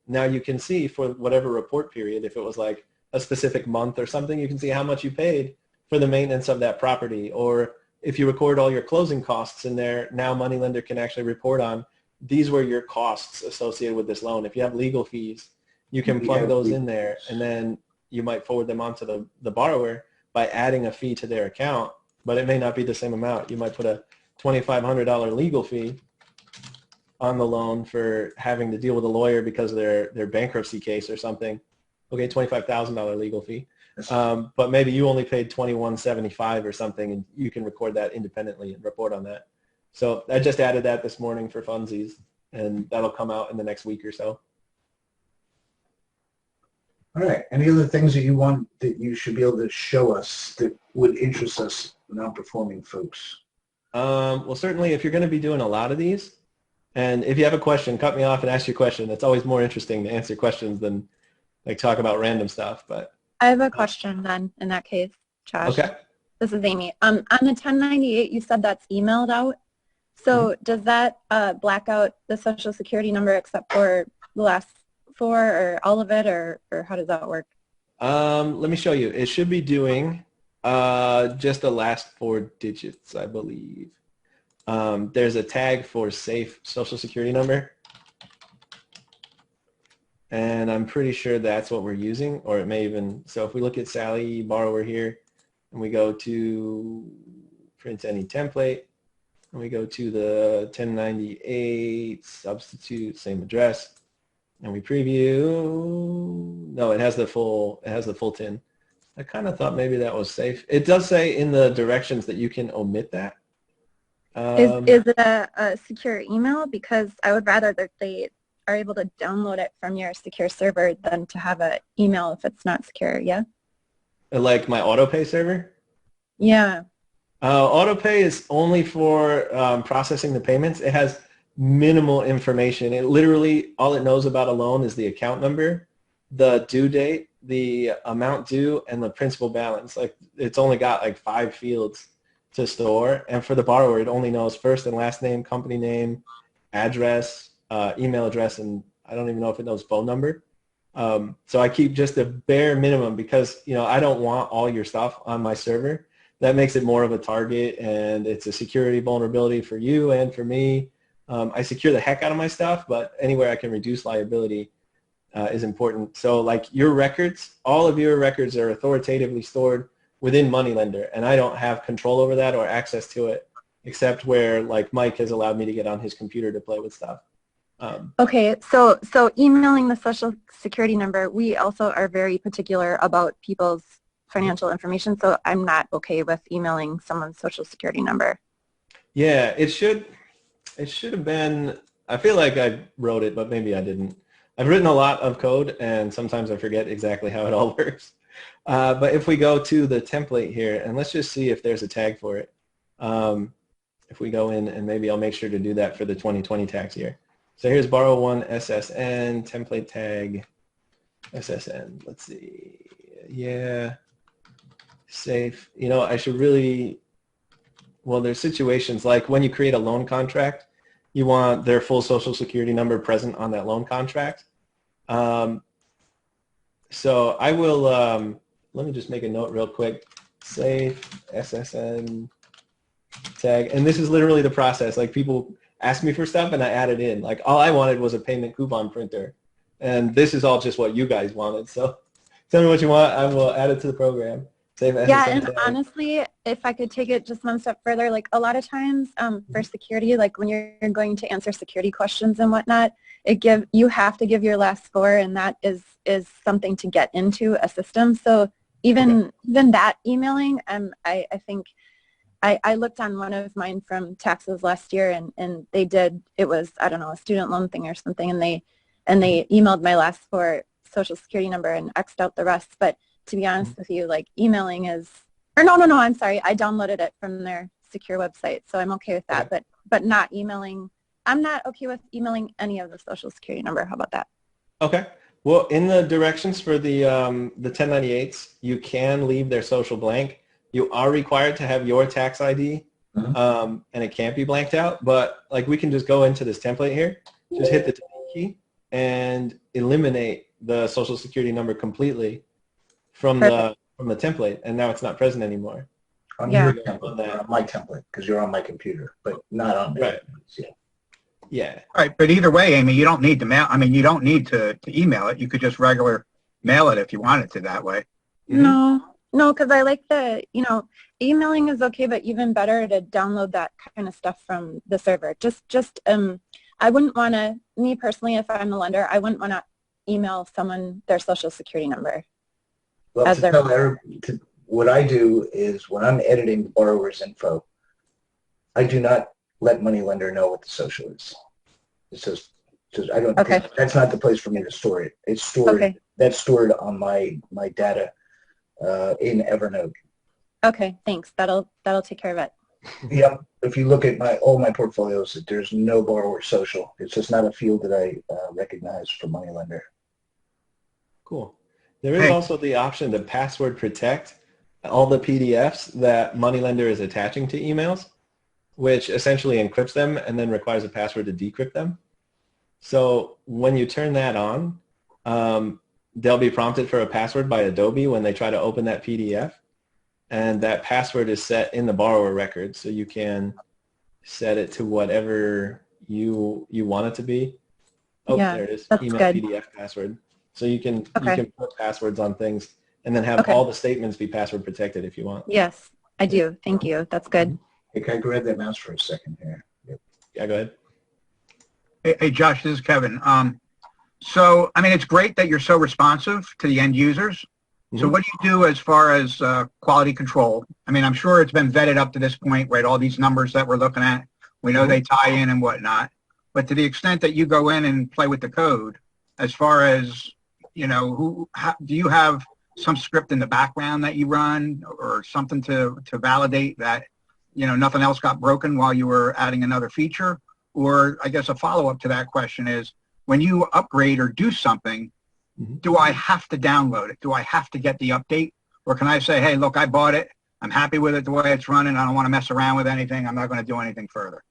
now you can see for whatever report period, if it was like a specific month or something, you can see how much you paid for the maintenance of that property. Or if you record all your closing costs in there, now moneylender can actually report on these were your costs associated with this loan. If you have legal fees, you can plug those in there, and then you might forward them on to the borrower by adding a fee to their account, but it may not be the same amount. You might put a $2,500 legal fee on the loan for having to deal with a lawyer because of their bankruptcy case or something. Okay, $25,000 legal fee. But maybe you only paid $2,175 or something, and you can record that independently and report on that. So I just added that this morning for funsies, and that'll come out in the next week or so. All right. Any other things that you want that you should be able to show us that would interest us non-performing folks? Well, certainly if you're going to be doing a lot of these, and if you have a question, cut me off and ask your question. It's always more interesting to answer questions than like talk about random stuff. But I have a question then in that case, Josh. Okay. This is Amy. On the 1098, you said that's emailed out. So does that black out the Social Security number except for the last 4 or all of it, or how does that work? Let me show you. It should be doing just the last 4 digits, I believe. There's a tag for safe Social Security number. And I'm pretty sure that's what we're using, or it may even, so if we look at Sally borrower here, and we go to print any template, and we go to the 1098 substitute, same address, and we preview, no, it has the full tin. I kind of thought maybe that was safe. It does say in the directions that you can omit that. Is it a secure email? Because I would rather that they are able to download it from your secure server than to have an email if it's not secure, yeah? Like my autopay server? Yeah. Autopay is only for processing the payments. It has minimal information. It literally, all it knows about a loan is the account number, the due date, the amount due, and the principal balance. Like, it's only got like 5 fields to store. And for the borrower, it only knows first and last name, company name, address, email address, and I don't even know if it knows phone number. So I keep just a bare minimum because, I don't want all your stuff on my server. That makes it more of a target, and it's a security vulnerability for you and for me. I secure the heck out of my stuff, but anywhere I can reduce liability is important. So like your records, all of your records are authoritatively stored within Moneylender, and I don't have control over that or access to it, except where like Mike has allowed me to get on his computer to play with stuff. Okay, so emailing the social security number, we also are very particular about people's financial information, so I'm not okay with emailing someone's social security number. Yeah, it should have been, I feel like I wrote it, but maybe I didn't. I've written a lot of code, and sometimes I forget exactly how it all works. But if we go to the template here, and let's just see if there's a tag for it. If we go in, and maybe I'll make sure to do that for the 2020 tax year. So here's borrow one SSN, template tag, SSN. Let's see. Yeah. Safe. I should really, well, there's situations like when you create a loan contract, you want their full social security number present on that loan contract. So I will, let me just make a note real quick. Safe SSN tag. And this is literally the process. Like, people ask me for stuff and I add it in. Like, all I wanted was a payment coupon printer. And this is all just what you guys wanted. So tell me what you want. I will add it to the program. Yeah, and honestly, if I could take it just one step further, like a lot of times for security, like when you're going to answer security questions and whatnot, you have to give your last 4, and that is something to get into a system. So even that emailing, I think I looked on one of mine from taxes last year, and they did, it was, I don't know, a student loan thing or something, and they emailed my last 4 social security number and X'd out the rest. But to be honest with you, like emailing is, or no, I'm sorry, I downloaded it from their secure website, so I'm okay with that, but not emailing. I'm not okay with emailing any of the social security number. How about that? Okay. Well, in the directions for the 1098s, you can leave their social blank. You are required to have your tax ID, and it can't be blanked out, but like we can just go into this template here, just hit the delete key and eliminate the social security number completely from the template, and now it's not present anymore. On your template, on my template, because you're on my computer, but not on there. Right. Yeah. Right, but either way, Amy, you don't need to mail. I mean, you don't need to email it. You could just regular mail it if you wanted to that way. No, because I like emailing is okay, but even better to download that kind of stuff from the server. I wouldn't want to, me personally, if I'm a lender, I wouldn't want to email someone their social security number. Well, what I do is when I'm editing the borrower's info, I do not let Moneylender know what the social is. It's just I don't. Okay. That's not the place for me to store it. It's stored. Okay. That's stored on my data in Evernote. Okay, thanks. That'll take care of it. Yep. If you look at all my portfolios, there's no borrower social. It's just not a field that I recognize for Moneylender. Cool. There is also the option to password protect all the PDFs that Moneylender is attaching to emails, which essentially encrypts them and then requires a password to decrypt them. So when you turn that on, they'll be prompted for a password by Adobe when they try to open that PDF. And that password is set in the borrower record, so you can set it to whatever you want it to be. Oh, yeah, there it is. That's Email good. PDF password. So you can put passwords on things and then have all the statements be password protected if you want. Yes, I do. Thank you. That's good. Hey, can I grab that mouse for a second here? Yep. Yeah, go ahead. Hey, Josh, this is Kevin. So, I mean, it's great that you're so responsive to the end users. So what do you do as far as quality control? I mean, I'm sure it's been vetted up to this point, right? All these numbers that we're looking at, we know they tie in and whatnot. But to the extent that you go in and play with the code, as far as, you know, do you have some script in the background that you run or something to validate that, you know, nothing else got broken while you were adding another feature? Or I guess a follow-up to that question is, when you upgrade or do something, do I have to download it? Do I have to get the update? Or can I say, hey, look, I bought it. I'm happy with it the way it's running. I don't want to mess around with anything. I'm not going to do anything further.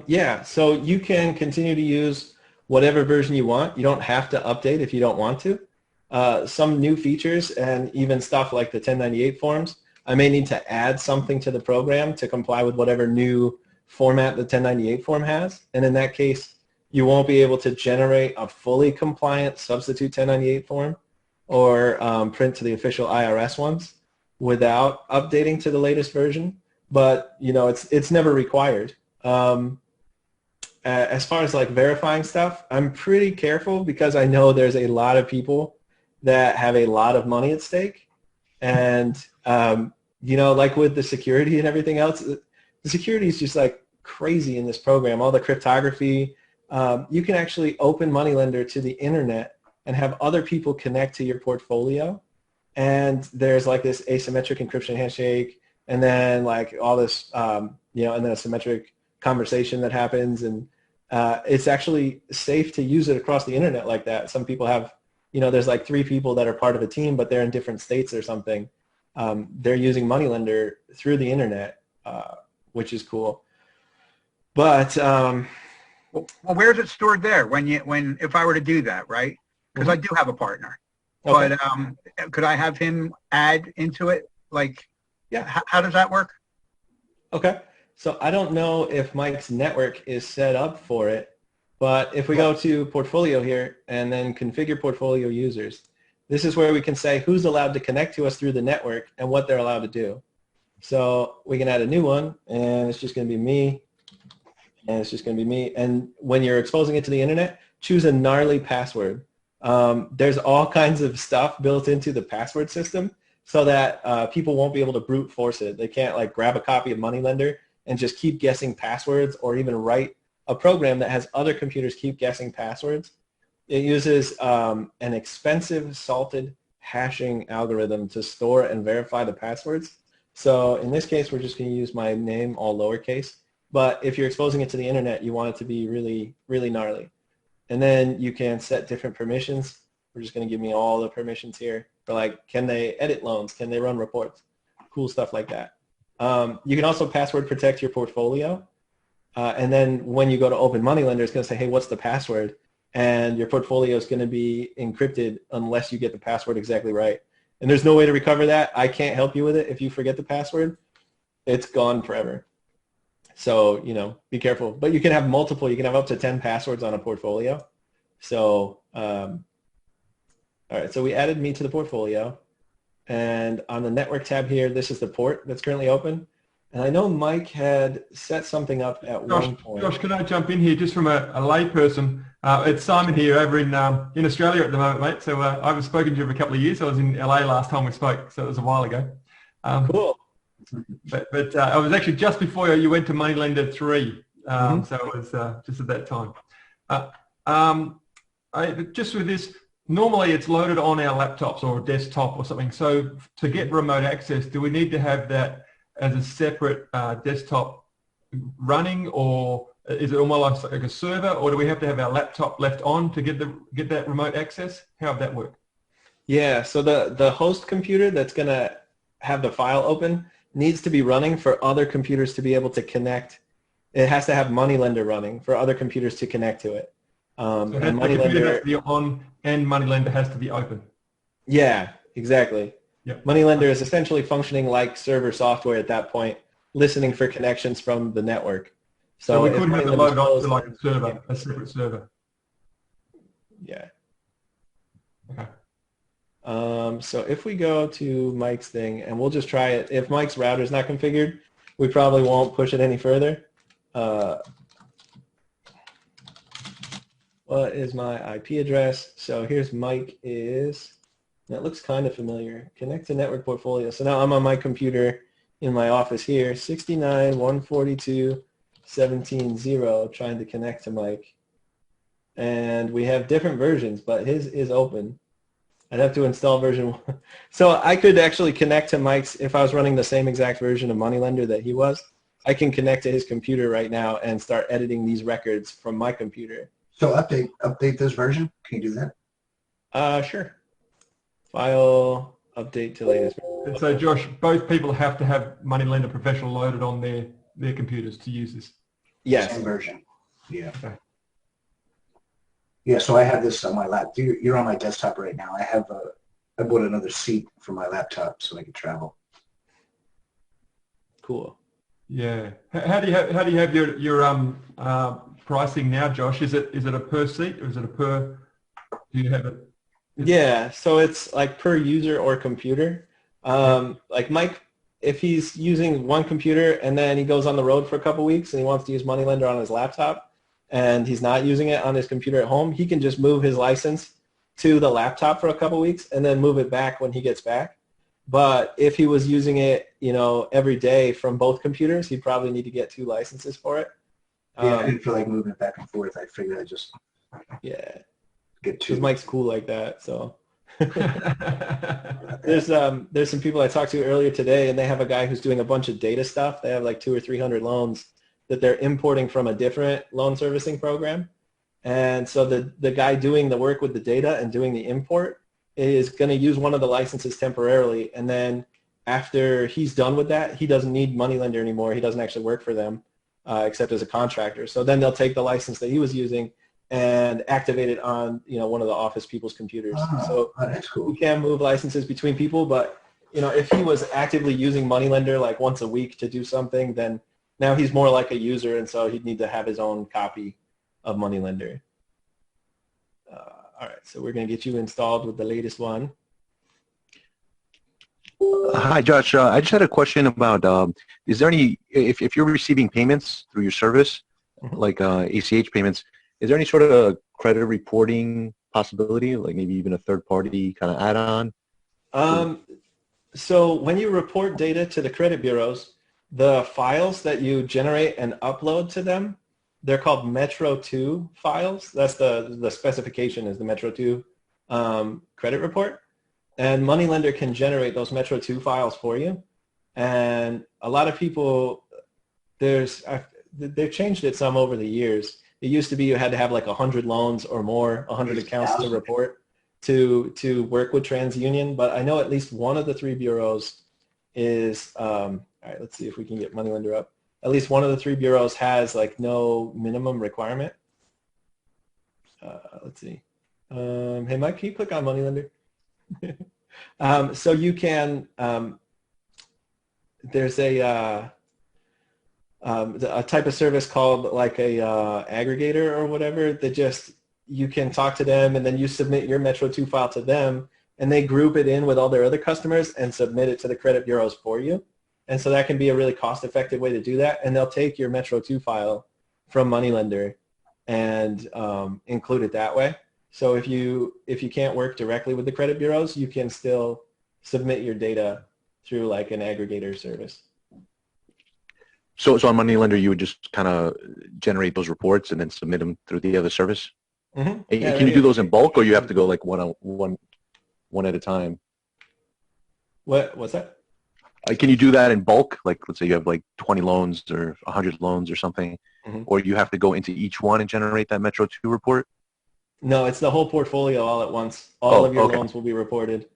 Yeah, so you can continue to use whatever version you want. You don't have to update if you don't want to. Some new features and even stuff like the 1098 forms, I may need to add something to the program to comply with whatever new format the 1098 form has. And in that case, you won't be able to generate a fully compliant substitute 1098 form or print to the official IRS ones without updating to the latest version. But, you know, it's never required. As far as like verifying stuff, I'm pretty careful because I know there's a lot of people that have a lot of money at stake. And, you know, like with the security and everything else, the security is just like crazy in this program. All the cryptography, you can actually open Moneylender to the internet and have other people connect to your portfolio. And there's like this asymmetric encryption handshake and then like all this, you know, and then a symmetric conversation that happens. And it's actually safe to use it across the internet like that. Some people have, you know, there's like 3 people that are part of a team, but they're in different states or something. They're using Moneylender through the internet, which is cool. But well, where's it stored there? If I were to do that, right? Because I do have a partner, okay. but could I have him add into it? Like, yeah, how does that work? Okay. So I don't know if Mike's network is set up for it, but if we go to portfolio here and then configure portfolio users, this is where we can say who's allowed to connect to us through the network and what they're allowed to do. So we can add a new one, and it's just going to be me, and it's just going to be me. And when you're exposing it to the internet, choose a gnarly password. There's all kinds of stuff built into the password system so that people won't be able to brute force it. They can't like grab a copy of Moneylender and just keep guessing passwords or even write a program that has other computers keep guessing passwords. It uses an expensive salted hashing algorithm to store and verify the passwords. So in this case, we're just going to use my name all lowercase. But if you're exposing it to the internet, you want it to be really, really gnarly. And then you can set different permissions. We're just going to give me all the permissions here for like, can they edit loans? Can they run reports? Cool stuff like that. You can also password protect your portfolio. And then when you go to open Moneylender, it's going to say, hey, what's the password? And your portfolio is going to be encrypted unless you get the password exactly right. And there's no way to recover that. I can't help you with it. If you forget the password, it's gone forever. So, you know, be careful. But you can have multiple. You can have up to 10 passwords on a portfolio. So, all right, so we added me to the portfolio. And on the network tab here, this is the port that's currently open. And I know Mike had set something up at one point. Josh, can I jump in here just from a layperson? It's Simon here over in Australia at the moment, mate. So I've spoken to you for a couple of years. I was in LA last time we spoke, so it was a while ago. Cool. But I was actually just before you went to Moneylender 3, so it was just at that time. Just with this, normally it's loaded on our laptops or desktop or something. So to get remote access, do we need to have that as a separate desktop running, or is it almost like a server, or do we have to have our laptop left on to get that remote access? How would that work? Yeah, so the host computer that's going to have the file open needs to be running for other computers to be able to connect. It has to have Moneylender running for other computers to connect to it. So and the computer has to be on and Moneylender has to be open. Yeah, exactly. Yep. Moneylender is essentially functioning like server software at that point, listening for connections from the network. So we couldn't have it loaded onto like a server, a separate server. Yeah. Okay. So if we go to Mike's thing, and we'll just try it. If Mike's router is not configured, we probably won't push it any further. What is my IP address? So here's Mike is That looks kind of familiar. Connect to network portfolio. So now I'm on my computer in my office here, 69.142.17.0, trying to connect to Mike. And we have different versions, but his is open. I'd have to install version 1. So I could actually connect to Mike's, if I was running the same exact version of Moneylender that he was, I can connect to his computer right now and start editing these records from my computer. So update this version. Can you do that? Sure. File, update to latest. And so, Josh, both people have to have Moneylender Professional loaded on their computers to use this. Yes. Same version. Yeah. Okay. Yeah, so I have this on my laptop. You're on my desktop right now. I bought another seat for my laptop so I can travel. Cool. Yeah. How do you have your pricing now, Josh? Is it a per seat or is it a per? Do you have it? Yeah, so it's like per user or computer. Like Mike, if he's using one computer and then he goes on the road for a couple weeks and he wants to use Moneylender on his laptop and he's not using it on his computer at home, he can just move his license to the laptop for a couple weeks and then move it back when he gets back. But if he was using it, every day from both computers, he'd probably need to get 2 licenses for it. Yeah, I didn't feel like moving it back and forth. I figured I'd just get 2. Because Mike's cool like that, so. There's some people I talked to earlier today, and they have a guy who's doing a bunch of data stuff. They have like 200 or 300 loans that they're importing from a different loan servicing program. And so the guy doing the work with the data and doing the import is going to use one of the licenses temporarily, and then after he's done with that, he doesn't need Moneylender anymore. He doesn't actually work for them except as a contractor. So then they'll take the license that he was using and activate it on one of the office people's computers. So that's cool. you can move licenses between people, but if he was actively using Moneylender like once a week to do something, then now he's more like a user, and so he'd need to have his own copy of Moneylender. All right, so we're going to get you installed with the latest one. Hi, Josh. I just had a question about, is there any, if you're receiving payments through your service, like ACH payments, is there any sort of credit reporting possibility, like maybe even a third-party kind of add-on? So when you report data to the credit bureaus, the files that you generate and upload to them, they're called Metro 2 files. That's the specification is the Metro 2 credit report. And Moneylender can generate those Metro 2 files for you. And a lot of people, they've changed it some over the years. It used to be you had to have like 100 loans or more, 100 accounts to report to work with TransUnion. But I know at least one of the 3 bureaus is, all right, let's see if we can get Moneylender up. At least one of the 3 bureaus has like no minimum requirement. Let's see. Hey, Mike, can you click on Moneylender? So you can, there's a type of service called like a aggregator or whatever that just, you can talk to them and then you submit your Metro 2 file to them and they group it in with all their other customers and submit it to the credit bureaus for you. And so that can be a really cost-effective way to do that. And they'll take your Metro 2 file from Moneylender and include it that way. So if you can't work directly with the credit bureaus, you can still submit your data through like an aggregator service. So on Moneylender, you would just kind of generate those reports and then submit them through the other service? Mm-hmm. Yeah, can you do those in bulk, or you have to go like one at a time? What's that? Can you do that in bulk? Like, let's say you have like 20 loans or 100 loans or something, or you have to go into each one and generate that Metro 2 report? No, it's the whole portfolio all at once. All of your loans will be reported.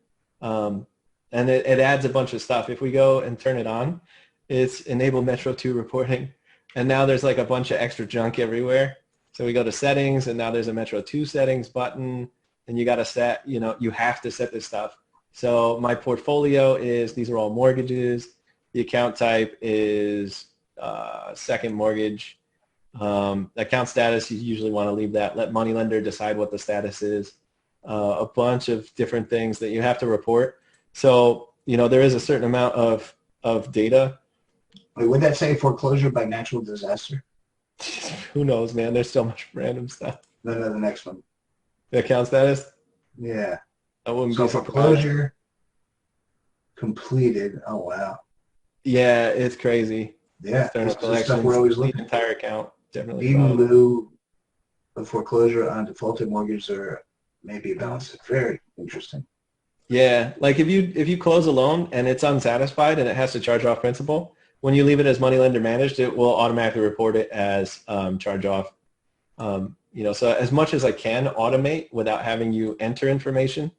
And it adds a bunch of stuff. If we go and turn it on, it's enable Metro 2 reporting. And now there's like a bunch of extra junk everywhere. So we go to settings, and now there's a Metro 2 settings button. And you got to set, you have to set this stuff. So my portfolio is, these are all mortgages. The account type is second mortgage. Account status, you usually want to leave that. Let Moneylender decide what the status is. A bunch of different things that you have to report. So, there is a certain amount of data. Wait, would that say foreclosure by natural disaster? Who knows, man? There's so much random stuff. No, the next one. The account status? Yeah. I wouldn't So be surprised. foreclosure completed. Oh wow. Yeah, it's crazy. Yeah, External this is the stuff collections, we're always the looking for. entire account, definitely. Deed in Problem. lieu of foreclosure on defaulted mortgage or maybe a balance. Very interesting. Yeah, like if you close a loan and it's unsatisfied and it has to charge off principal, when you leave it as money lender managed, it will automatically report it as charge off. So as much as I can automate without having you enter information,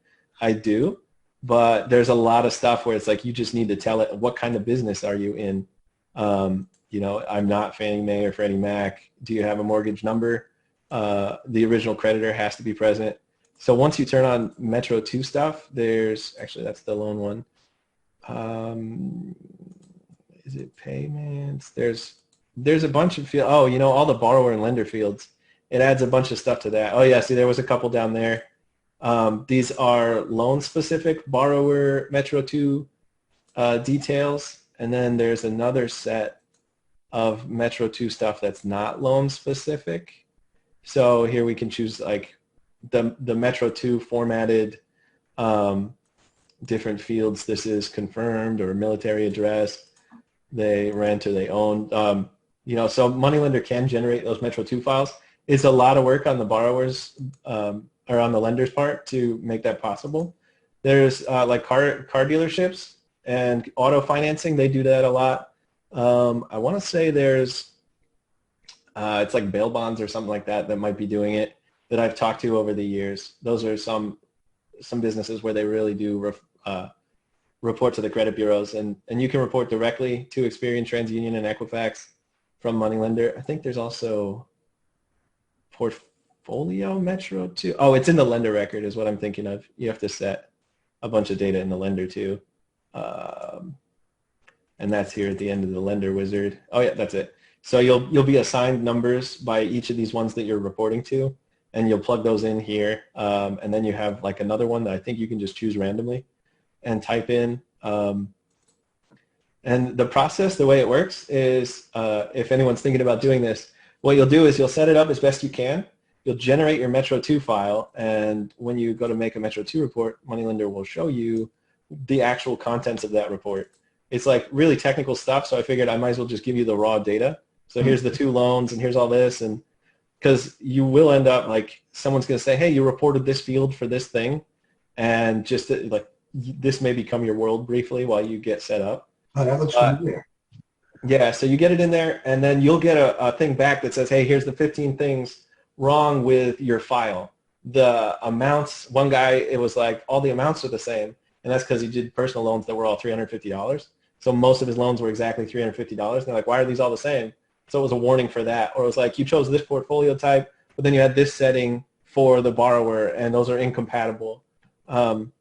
I do. But there's a lot of stuff where it's like you just need to tell it what kind of business are you in. I'm not Fannie Mae or Freddie Mac. Do you have a mortgage number? The original creditor has to be present. So once you turn on Metro 2 stuff, that's the loan one. Is it payments? There's a bunch of fields. Oh, all the borrower and lender fields. It adds a bunch of stuff to that. Oh yeah, see there was a couple down there. These are loan-specific borrower Metro 2 details. And then there's another set of Metro 2 stuff that's not loan-specific. So here we can choose like the Metro 2 formatted different fields. This is confirmed or military address. They rent or they own. So moneylender can generate those Metro 2 files. It's a lot of work on the borrowers or on the lender's part to make that possible. There's like car dealerships and auto financing. They do that a lot. I want to say there's it's like bail bonds or something like that might be doing it that I've talked to over the years. Those are some businesses where they really do report to the credit bureaus, and you can report directly to Experian, TransUnion, and Equifax from moneylender. I think there's also Portfolio Metro 2. Oh, it's in the lender record is what I'm thinking of. You have to set a bunch of data in the lender too. And that's here at the end of the lender wizard. Oh yeah, that's it. So you'll be assigned numbers by each of these ones that you're reporting to, and you'll plug those in here. And then you have like another one that I think you can just choose randomly and type in. And the process, the way it works is, if anyone's thinking about doing this, what you'll do is you'll set it up as best you can. You'll generate your Metro 2 file, and when you go to make a Metro 2 report, moneylender will show you the actual contents of that report. It's like really technical stuff, so I figured I might as well just give you the raw data. So here's the 2 loans, and here's all this, and because you will end up like someone's going to say, hey, you reported this field for this thing, and just like this may become your world briefly while you get set up. Oh, that looks familiar. Yeah, so you get it in there, and then you'll get a thing back that says, hey, here's the 15 things wrong with your file. The amounts, one guy, it was like all the amounts are the same, and that's because he did personal loans that were all $350. So most of his loans were exactly $350. And they're like, why are these all the same? So it was a warning for that. Or it was like, you chose this portfolio type, but then you had this setting for the borrower, and those are incompatible. And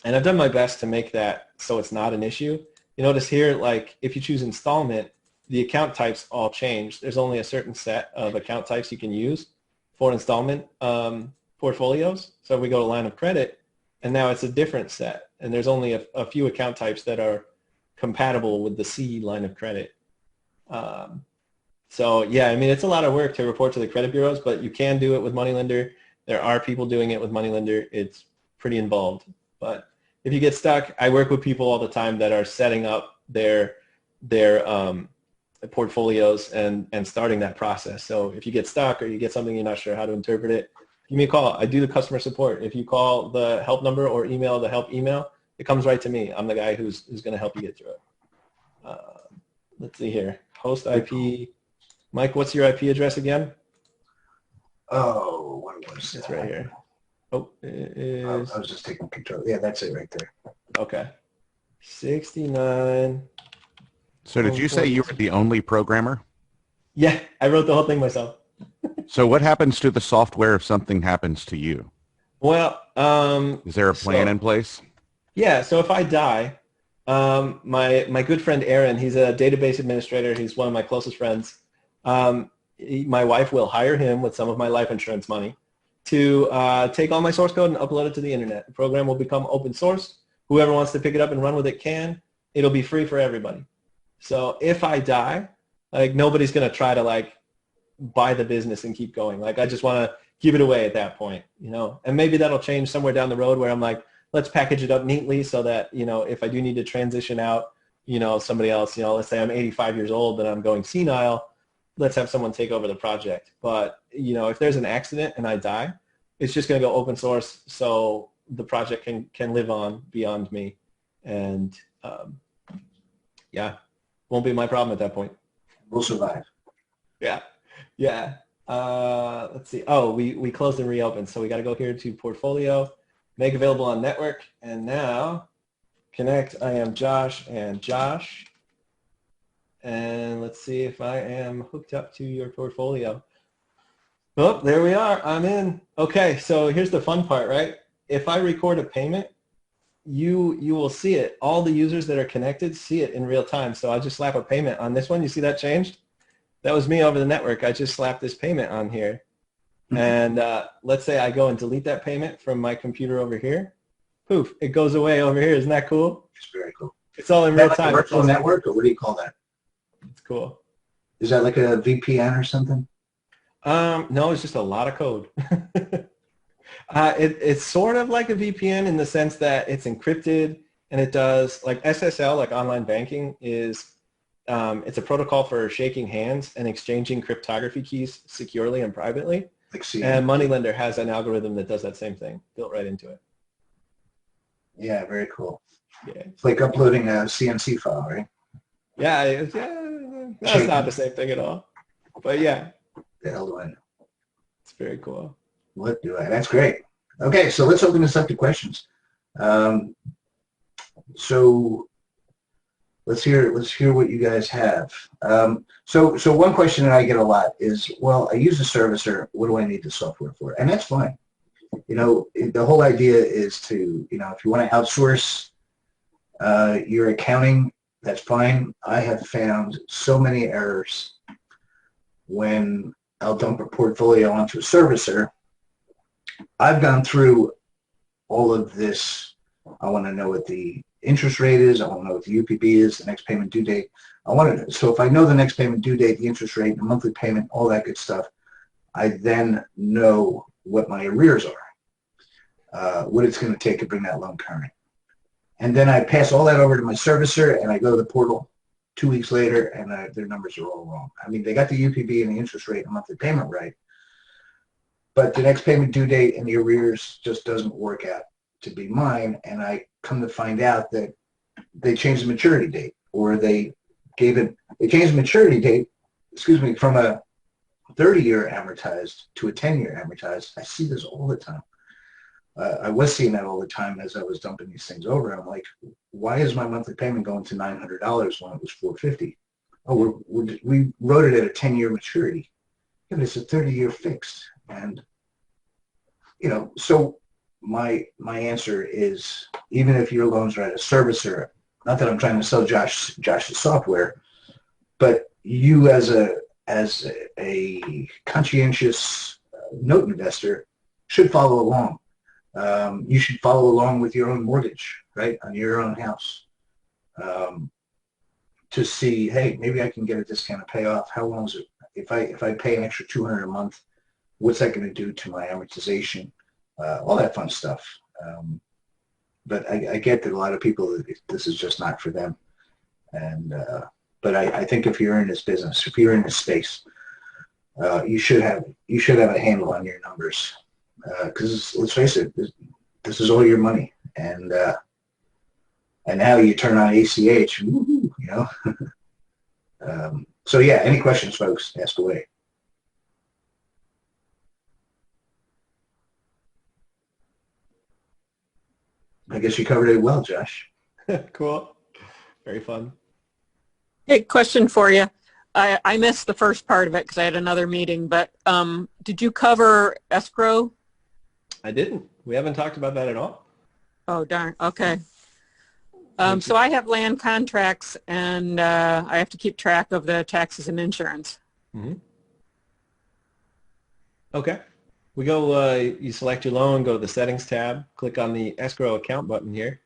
I've done my best to make that so it's not an issue. You notice here, like if you choose installment, the account types all change. There's only a certain set of account types you can use for installment portfolios. So if we go to line of credit, and now it's a different set, and there's only a few account types that are compatible with the C line of credit. So yeah, I mean, it's a lot of work to report to the credit bureaus, but you can do it with moneylender. There are people doing it with moneylender. It's pretty involved, but if you get stuck, I work with people all the time that are setting up their portfolios and starting that process. So if you get stuck or you get something you're not sure how to interpret it, give me a call. I do the customer support. If you call the help number or email the help email, it comes right to me. I'm the guy who's going to help you get through it. Let's see here. Host IP. Mike, what's your IP address again? Oh, what was It's that? right here. Oh, it is. I was just taking control. Yeah, that's it right there. Okay. 69. So did you say you were the only programmer? Yeah, I wrote the whole thing myself. So what happens to the software if something happens to you? Well, Is there a plan in place? yeah, so if I die, my good friend Aaron, he's a database administrator. He's one of my closest friends. My wife will hire him with some of my life insurance money to take all my source code and upload it to the internet. The program will become open source. Whoever wants to pick it up and run with it can. It'll be free for everybody. So if I die, like nobody's going to try to like buy the business and keep going. Like I just want to give it away at that point, you know. And maybe that'll change somewhere down the road where I'm like, let's package it up neatly so that, you know, if I do need to transition out, you know, somebody else, you know, let's say I'm 85 years old and I'm going senile, let's have someone take over the project. But, you know, if there's an accident and I die, it's just going to go open source so the project can live on beyond me. And, yeah, won't be my problem at that point. We'll survive. Yeah, yeah. Let's see. Oh, we closed and reopened. So we got to go here to portfolio, make available on network, and now connect. I am Josh and Josh. And let's see if I am hooked up to your portfolio. Oh, there we are. I'm in. Okay, so here's the fun part, right? If I record a payment, you will see it. All the users that are connected see it in real time. So I just slap a payment on this one. You see that changed? That was me over the network. I just slapped this payment on here. And let's say I go and delete that payment from my computer over here. Poof, it goes away over here. Isn't that cool? It's very cool. It's all in Is that real like time. a virtual network, or what do you call that? It's cool. Is that like a VPN or something? No, it's just a lot of code. It's sort of like a VPN in the sense that it's encrypted, and it does, like SSL, like online banking, is it's a protocol for shaking hands and exchanging cryptography keys securely and privately. Like CM. And Moneylender has an algorithm that does that same thing, built right into it. Yeah, very cool. Yeah, It's like uploading a CNC file, right? yeah, that's not the same thing at all. But yeah, The hell do I know? it's very cool. What do I? That's great. Okay, so let's open this up to questions. So let's hear what you guys have. So one question that I get a lot is, well, I use a servicer. What do I need the software for? And that's fine. You know, the whole idea is to, you know, if you want to outsource your accounting, that's fine. I have found so many errors when I'll dump a portfolio onto a servicer. I've gone through all of this. I want to know what the interest rate is. I want to know what the UPB is, the next payment due date. So if I know the next payment due date, the interest rate, the monthly payment, all that good stuff, I then know what my arrears are, what it's going to take to bring that loan current. And then I pass all that over to my servicer, and I go to the portal 2 weeks later, and their numbers are all wrong. I mean, they got the UPB and the interest rate and the monthly payment right, but the next payment due date and the arrears just doesn't work out to be mine. And I come to find out that they changed the maturity date, or they changed the maturity date, from a 30-year amortized to a 10-year amortized. I see this all the time. I was seeing that all the time as I was dumping these things over. I'm like, why is my monthly payment going to $900 when it was $450? Oh, we wrote it at a 10-year maturity. Yeah, but it's a 30-year fixed. And, you know, so my answer is, even if your loans are at a servicer, not that I'm trying to sell Josh's software, but you as a conscientious note investor should follow along. You should follow along with your own mortgage, right, on your own house, to see, hey, maybe I can get a discounted payoff. How long is it? If I pay an extra $200 a month, what's that going to do to my amortization? All that fun stuff. But I get that a lot of people, this is just not for them. And but I think if you're in this business, if you're in this space, you should have a handle on your numbers. Because let's face it, this is all your money, and now you turn on ACH, woo-hoo, you know. So yeah, any questions, folks? Ask away. I guess you covered it well, Josh. Cool. Very fun. Hey, question for you. I missed the first part of it because I had another meeting, but did you cover escrow? I didn't. We haven't talked about that at all. Oh, darn. Okay. So I have land contracts, and I have to keep track of the taxes and insurance. Mm-hmm. Okay. We go, you select your loan, go to the settings tab, click on the escrow account button here.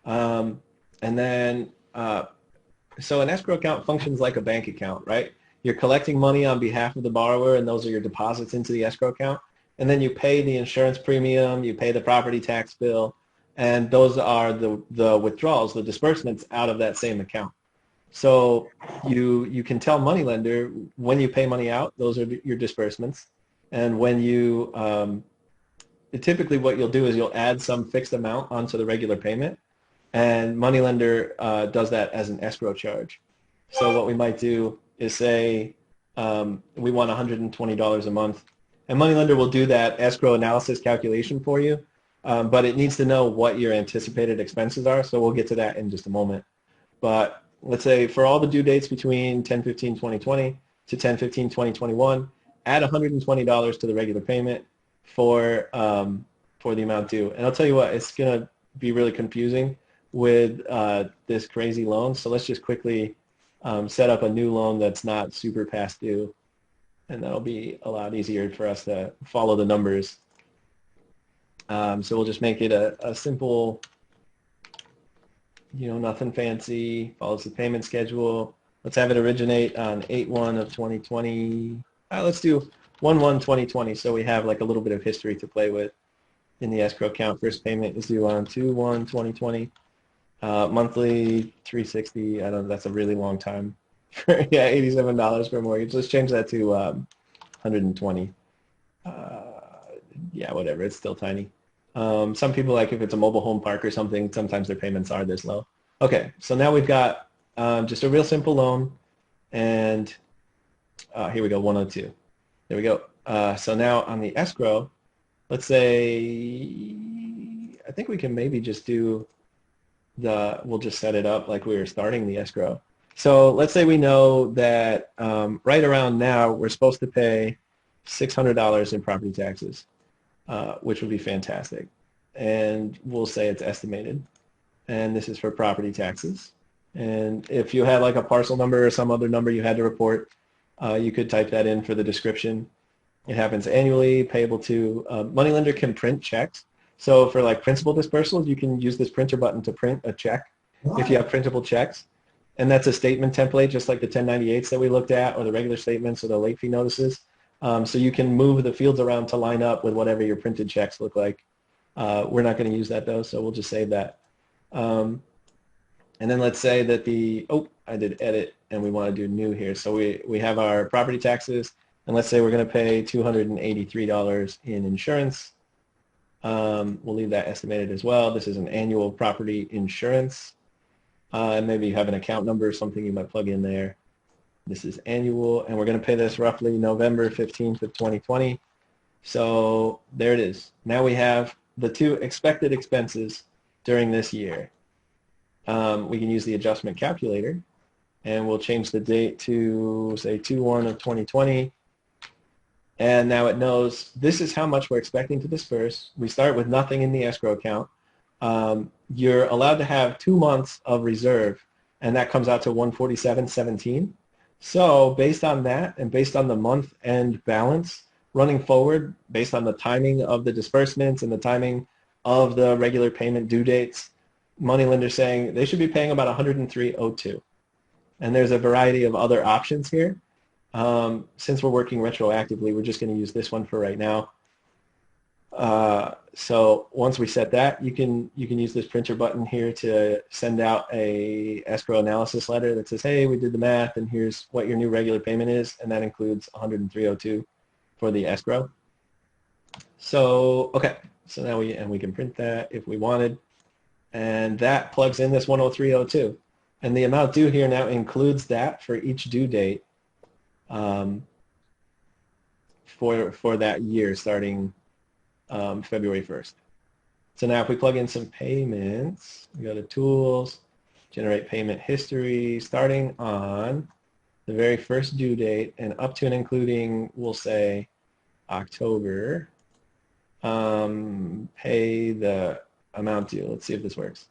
And then, so an escrow account functions like a bank account, right? You're collecting money on behalf of the borrower, and those are your deposits into the escrow account. and then you pay the insurance premium, you pay the property tax bill, and those are the withdrawals, the disbursements out of that same account. So you can tell moneylender when you pay money out, those are your disbursements, and when you typically what you'll do is you'll add some fixed amount onto the regular payment, and moneylender does that as an escrow charge. So what we might do is say we want $120 a month, and moneylender will do that escrow analysis calculation for you, but it needs to know what your anticipated expenses are, so we'll get to that in just a moment. But let's say for all the due dates between 10/15/2020 to 10/15/2021, add $120 to the regular payment for the amount due. And I'll tell you what, it's going to be really confusing with this crazy loan. So let's just quickly set up a new loan that's not super past due, and that'll be a lot easier for us to follow the numbers. So we'll just make it a simple, nothing fancy, follows the payment schedule. Let's have it originate on 8/1/2020. Let's do 1/1/2020, so we have like a little bit of history to play with in the escrow account. First payment is due on 2/1/2020. Monthly $360. I don't know, that's a really long time. Yeah, $87 for a mortgage. Let's change that to $120. Yeah, whatever. It's still tiny. Some people, like if it's a mobile home park or something, sometimes their payments are this low. Okay, so now we've got just a real simple loan, and here we go, 102. There we go. So now on the escrow, let's say, I think we can maybe just do we'll just set it up like we were starting the escrow. So let's say we know that right around now we're supposed to pay $600 in property taxes, which would be fantastic. And we'll say it's estimated. And this is for property taxes. And if you had like a parcel number or some other number you had to report, you could type that in for the description. It happens annually, payable to moneylender can print checks. So for like principal dispersals, you can use this printer button to print a check if you have printable checks. And that's a statement template, just like the 1098s that we looked at, or the regular statements, or the late fee notices. So you can move the fields around to line up with whatever your printed checks look like. We're not going to use that though, so we'll just save that. And then let's say that I did edit and we want to do new here. So we have our property taxes, and let's say we're going to pay $283 in insurance. We'll leave that estimated as well. This is an annual property insurance. And maybe you have an account number or something you might plug in there. This is annual, and we're going to pay this roughly November 15th of 2020. So there it is. Now we have the two expected expenses during this year. We can use the adjustment calculator, and we'll change the date to, say, 2/1/2020. And now it knows this is how much we're expecting to disperse. We start with nothing in the escrow account. You're allowed to have 2 months of reserve, and that comes out to $147.17. So based on that, and based on the month-end balance running forward, based on the timing of the disbursements and the timing of the regular payment due dates, moneylender saying they should be paying about $103.02. And there's a variety of other options here. Since we're working retroactively, we're just going to use this one for right now. So once we set that, you can use this printer button here to send out a escrow analysis letter that says, hey, we did the math, and here's what your new regular payment is, and that includes $103.02 for the escrow. So okay, so now we can print that if we wanted, and that plugs in this $103.02, and the amount due here now includes that for each due date. For that year starting February 1st. So now if we plug in some payments, we go to Tools, Generate Payment History, starting on the very first due date and up to and including, we'll say, October, pay the amount due. Let's see if this works.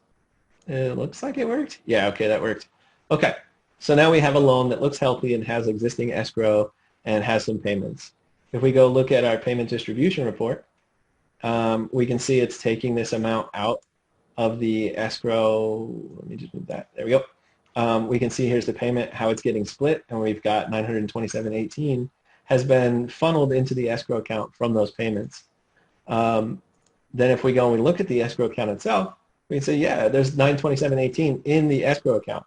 It looks like it worked. Yeah, okay, that worked. Okay, so now we have a loan that looks healthy and has existing escrow and has some payments. If we go look at our payment distribution report, we can see it's taking this amount out of the escrow. Let me just move that. There we go. We can see here's the payment, how it's getting split, and we've got $927.18 has been funneled into the escrow account from those payments. Then if we go and we look at the escrow account itself, we can say, yeah, there's 927.18 in the escrow account.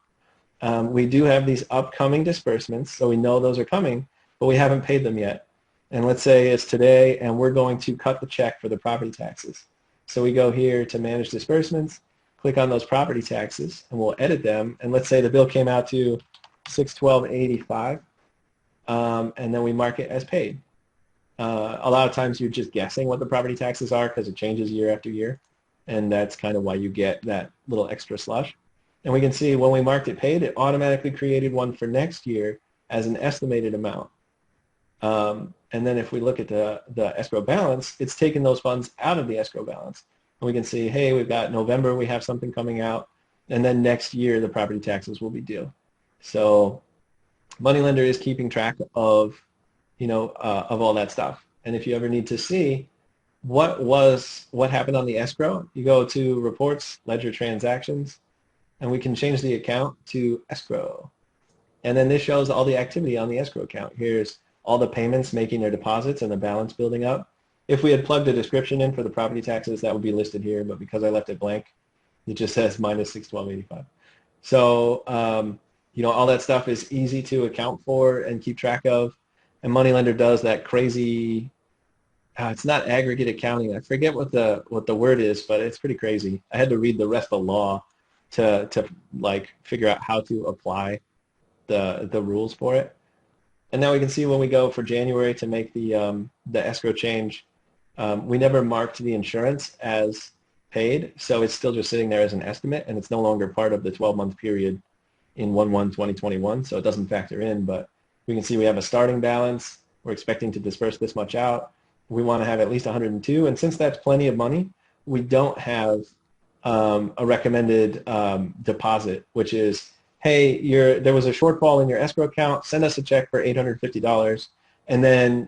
We do have these upcoming disbursements, so we know those are coming, but we haven't paid them yet. And let's say it's today, and we're going to cut the check for the property taxes. So we go here to manage disbursements, click on those property taxes, and we'll edit them. And let's say the bill came out to $612.85, and then we mark it as paid. A lot of times you're just guessing what the property taxes are because it changes year after year, and that's kind of why you get that little extra slush. And we can see when we marked it paid, it automatically created one for next year as an estimated amount. And then if we look at the escrow balance, it's taken those funds out of the escrow balance. And we can see, hey, we've got November, we have something coming out, and then next year the property taxes will be due. So moneylender is keeping track of, of all that stuff. And if you ever need to see what happened on the escrow, you go to reports, ledger transactions, and we can change the account to escrow. And then this shows all the activity on the escrow account. Here's all the payments making their deposits and the balance building up. If we had plugged a description in for the property taxes, that would be listed here, but because I left it blank, it just says minus $612.85. So, all that stuff is easy to account for and keep track of. And moneylender does that crazy, it's not aggregate accounting. I forget what the word is, but it's pretty crazy. I had to read the rest of the law to figure out how to apply the rules for it. And now we can see when we go for January to make the escrow change, we never marked the insurance as paid, so it's still just sitting there as an estimate, and it's no longer part of the 12-month period in 1/1/2021, so it doesn't factor in. But we can see we have a starting balance. We're expecting to disperse this much out. We want to have at least 102, and since that's plenty of money, we don't have a recommended deposit, which is, hey, there was a shortfall in your escrow account, send us a check for $850, and then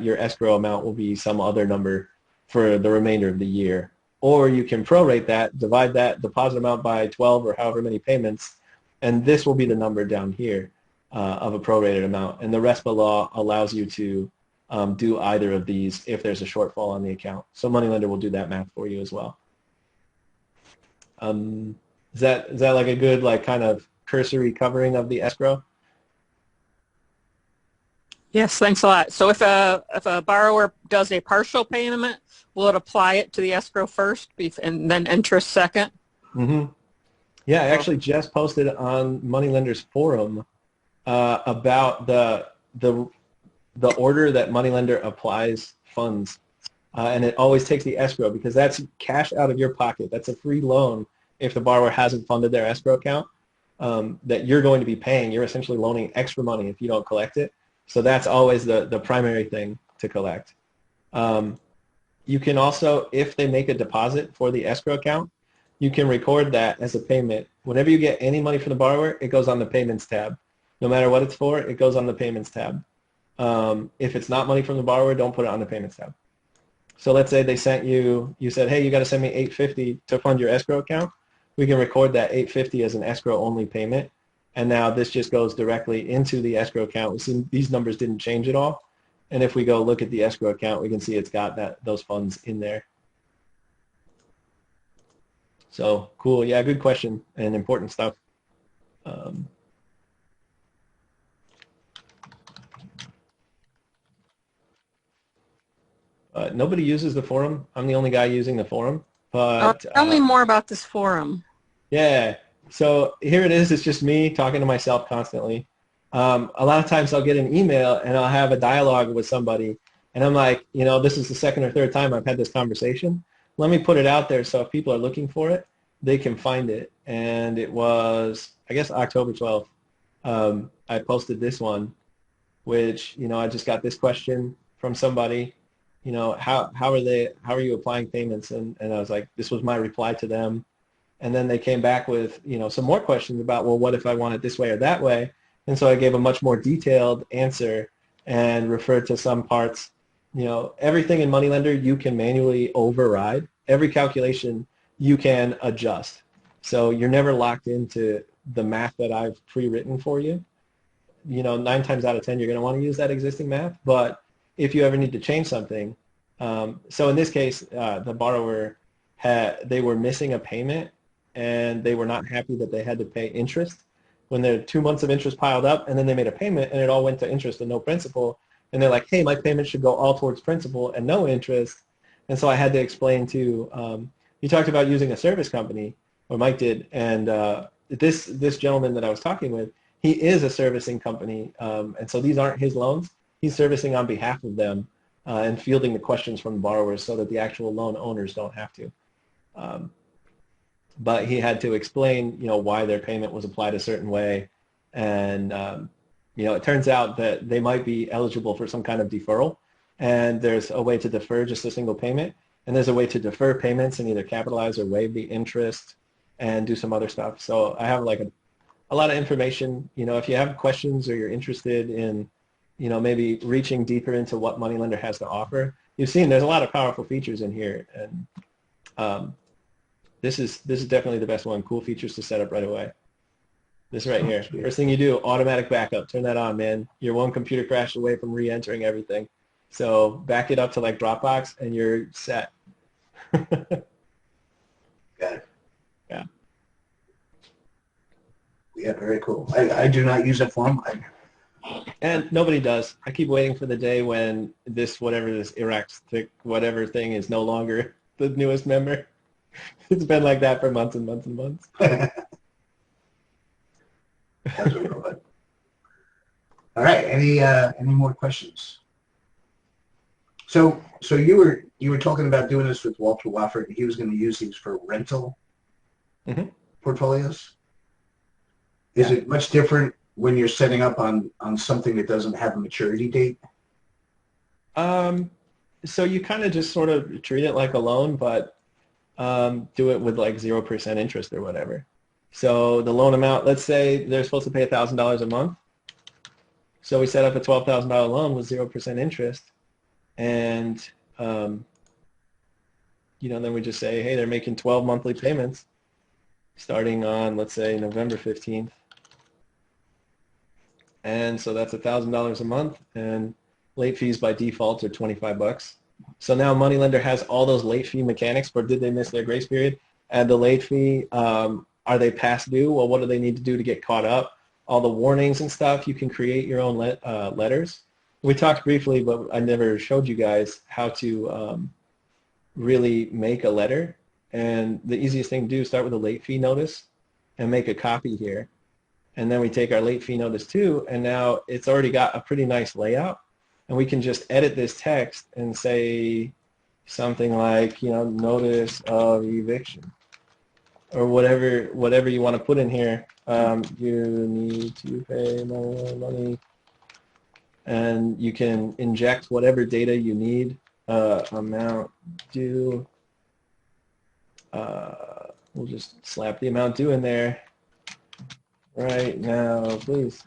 your escrow amount will be some other number for the remainder of the year. Or you can prorate that, divide that deposit amount by 12 or however many payments, and this will be the number down here of a prorated amount. And the RESPA law allows you to do either of these if there's a shortfall on the account. So moneylender will do that math for you as well. Is that like a good kind of cursory covering of the escrow? Yes, thanks a lot. So if a borrower does a partial payment, will it apply it to the escrow first and then interest second? Mm-hmm. Yeah, I actually just posted on Moneylender's forum about the order that Moneylender applies funds, and it always takes the escrow because that's cash out of your pocket. That's a free loan if the borrower hasn't funded their escrow account that you're going to be paying. You're essentially loaning extra money if you don't collect it. So that's always the primary thing to collect. You can also, if they make a deposit for the escrow account, you can record that as a payment. Whenever you get any money from the borrower, it goes on the payments tab. No matter what it's for, it goes on the payments tab. If it's not money from the borrower, don't put it on the payments tab. So let's say they sent you said, hey, you got to send me $850 to fund your escrow account. We can record that $850 as an escrow-only payment. And now this just goes directly into the escrow account. We see these numbers didn't change at all. And if we go look at the escrow account, we can see it's got those funds in there. So cool. Yeah, good question and important stuff. Nobody uses the forum. I'm the only guy using the forum. But tell me more about this forum. Yeah. So here it is. It's just me talking to myself constantly. A lot of times I'll get an email and I'll have a dialogue with somebody, and I'm like, this is the second or third time I've had this conversation. Let me put it out there so if people are looking for it, they can find it. And it was, I guess, October 12th. I posted this one, which, I just got this question from somebody. How are you applying payments? And I was like, this was my reply to them. And then they came back with, some more questions about, well, what if I want it this way or that way? And so I gave a much more detailed answer and referred to some parts. Everything in Moneylender you can manually override. Every calculation you can adjust. So you're never locked into the math that I've pre-written for you. 9 times out of 10 you're going to want to use that existing math. But if you ever need to change something, so in this case, the borrower they were missing a payment, and they were not happy that they had to pay interest when their 2 months of interest piled up, and then they made a payment and it all went to interest and no principal. And they're like, hey, my payment should go all towards principal and no interest. And so I had to explain to, you talked about using a service company, or Mike did, and this gentleman that I was talking with, he is a servicing company, and so these aren't his loans. He's servicing on behalf of them and fielding the questions from the borrowers so that the actual loan owners don't have to. But he had to explain, why their payment was applied a certain way, and it turns out that they might be eligible for some kind of deferral, and there's a way to defer just a single payment, and there's a way to defer payments and either capitalize or waive the interest and do some other stuff. So I have like a lot of information. If you have questions or you're interested in, maybe reaching deeper into what Moneylender has to offer, you've seen there's a lot of powerful features in here, and this is definitely the best one. Cool features to set up right away. This right here. First thing you do, automatic backup. Turn that on, man. You're one computer crash away from re-entering everything. So back it up to like Dropbox, and you're set. Got it. Yeah. Yeah, very cool. I do not use that form. And nobody does. I keep waiting for the day when this Iraq whatever thing is no longer the newest member. It's been like that for months and months and months. That's really good. All right. Any more questions? So you were talking about doing this with Walter Wofford. He was going to use these for rental portfolios. Is it much different when you're setting up on something that doesn't have a maturity date? So you kind of just sort of treat it like a loan, but do it with like 0% interest or whatever. So the loan amount, let's say they're supposed to pay $1,000 a month. So we set up a $12,000 loan with 0% interest, and then we just say, hey, they're making 12 monthly payments starting on, let's say, November 15th. And so that's $1,000 a month, and late fees by default are $25. So now Moneylender has all those late fee mechanics for did they miss their grace period, add the late fee, are they past due? Well, what do they need to do to get caught up? All the warnings and stuff. You can create your own letters. We talked briefly, but I never showed you guys how to really make a letter. And the easiest thing to do is start with a late fee notice and make a copy here. And then we take our late fee notice too, and now it's already got a pretty nice layout. And we can just edit this text and say something like, notice of eviction, or whatever you want to put in here. You need to pay more money, and you can inject whatever data you need. Amount due. We'll just slap the amount due in there right now, please.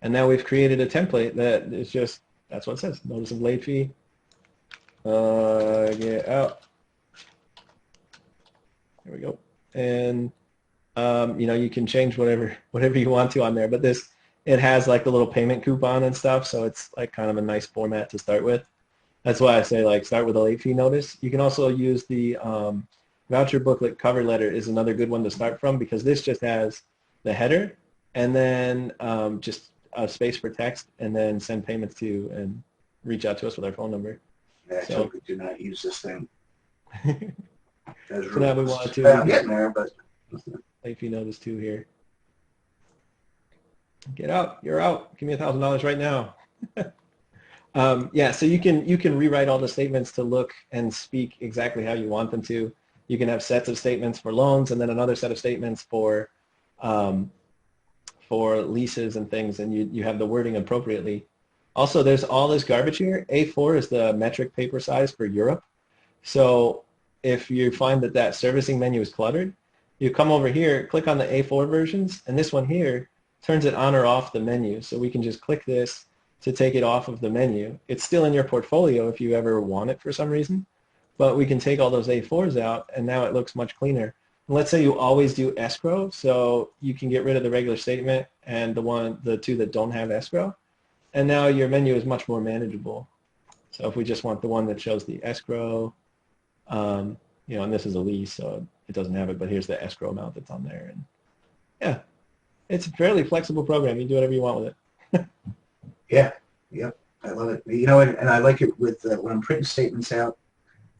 And now we've created a template that is just, that's what it says, notice of late fee, get out. There we go. And, you can change whatever you want to on there, but it has like the little payment coupon and stuff, so it's like kind of a nice format to start with. That's why I say like start with a late fee notice. You can also use the voucher booklet cover letter is another good one to start from, because this just has the header and then just a space for text, and then send payments to and reach out to us with our phone number. Yeah, I totally do not use this thing. So now we want to. I'm getting there, but late fee notice 2 here. Get out. You're out. Give me $1,000 right now. Yeah, so you can rewrite all the statements to look and speak exactly how you want them to. You can have sets of statements for loans, and then another set of statements for leases and things, and you have the wording appropriately. Also, there's all this garbage here. A4 is the metric paper size for Europe. So if you find that servicing menu is cluttered, you come over here, click on the A4 versions, and this one here turns it on or off the menu. So we can just click this to take it off of the menu. It's still in your portfolio if you ever want it for some reason, but we can take all those A4s out, and now it looks much cleaner. let's say you always do escrow, so you can get rid of the regular statement and the two that don't have escrow, and now your menu is much more manageable. So if we just want the one that shows the escrow, and this is a lease, so it doesn't have it, but here's the escrow amount that's on there. And yeah, it's a fairly flexible program. You can do whatever you want with it. Yeah, yep, I love it. And I like it with when I'm printing statements out.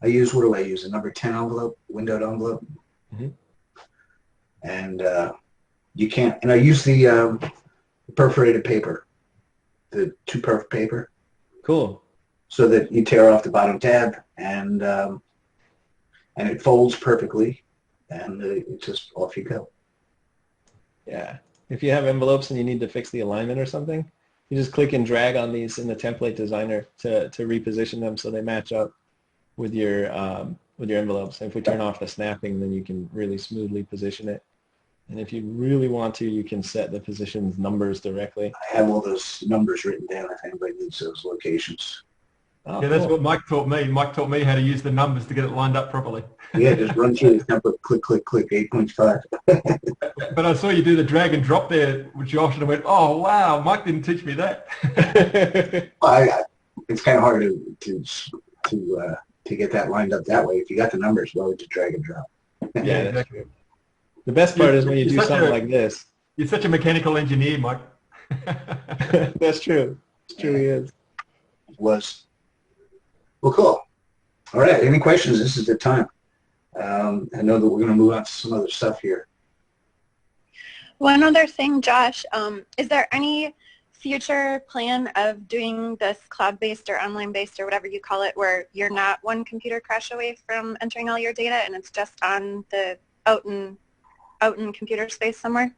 What do I use? A number 10 envelope, windowed envelope. Mm-hmm. And you can't. And I use the perforated paper, the 2-perf paper. Cool. So that you tear off the bottom tab and it folds perfectly, and it's just off you go. Yeah. If you have envelopes and you need to fix the alignment or something, you just click and drag on these in the template designer to reposition them so they match up with your envelopes. And if we turn off the snapping, then you can really smoothly position it. And if you really want to, you can set the positions numbers directly. I have all those numbers written down if anybody needs those locations. Oh, yeah, that's cool. what Mike taught me. Mike taught me how to use the numbers to get it lined up properly. Yeah, just run through the template, click, click, click, 8.5. But I saw you do the drag and drop there, which Josh, and I went, oh, wow, Mike didn't teach me that. It's kind of hard to get that lined up that way. If you got the numbers, why would you drag and drop? Yeah, that's true. The best part is when you do something like this. You're such a mechanical engineer, Mike. That's true. It truly is. Was. Well, cool. All right. Any questions? This is the time. I know that we're going to move on to some other stuff here. One other thing, Josh, is there any future plan of doing this cloud-based or online-based or whatever you call it, where you're not one computer crash away from entering all your data and it's just on the out in computer space somewhere?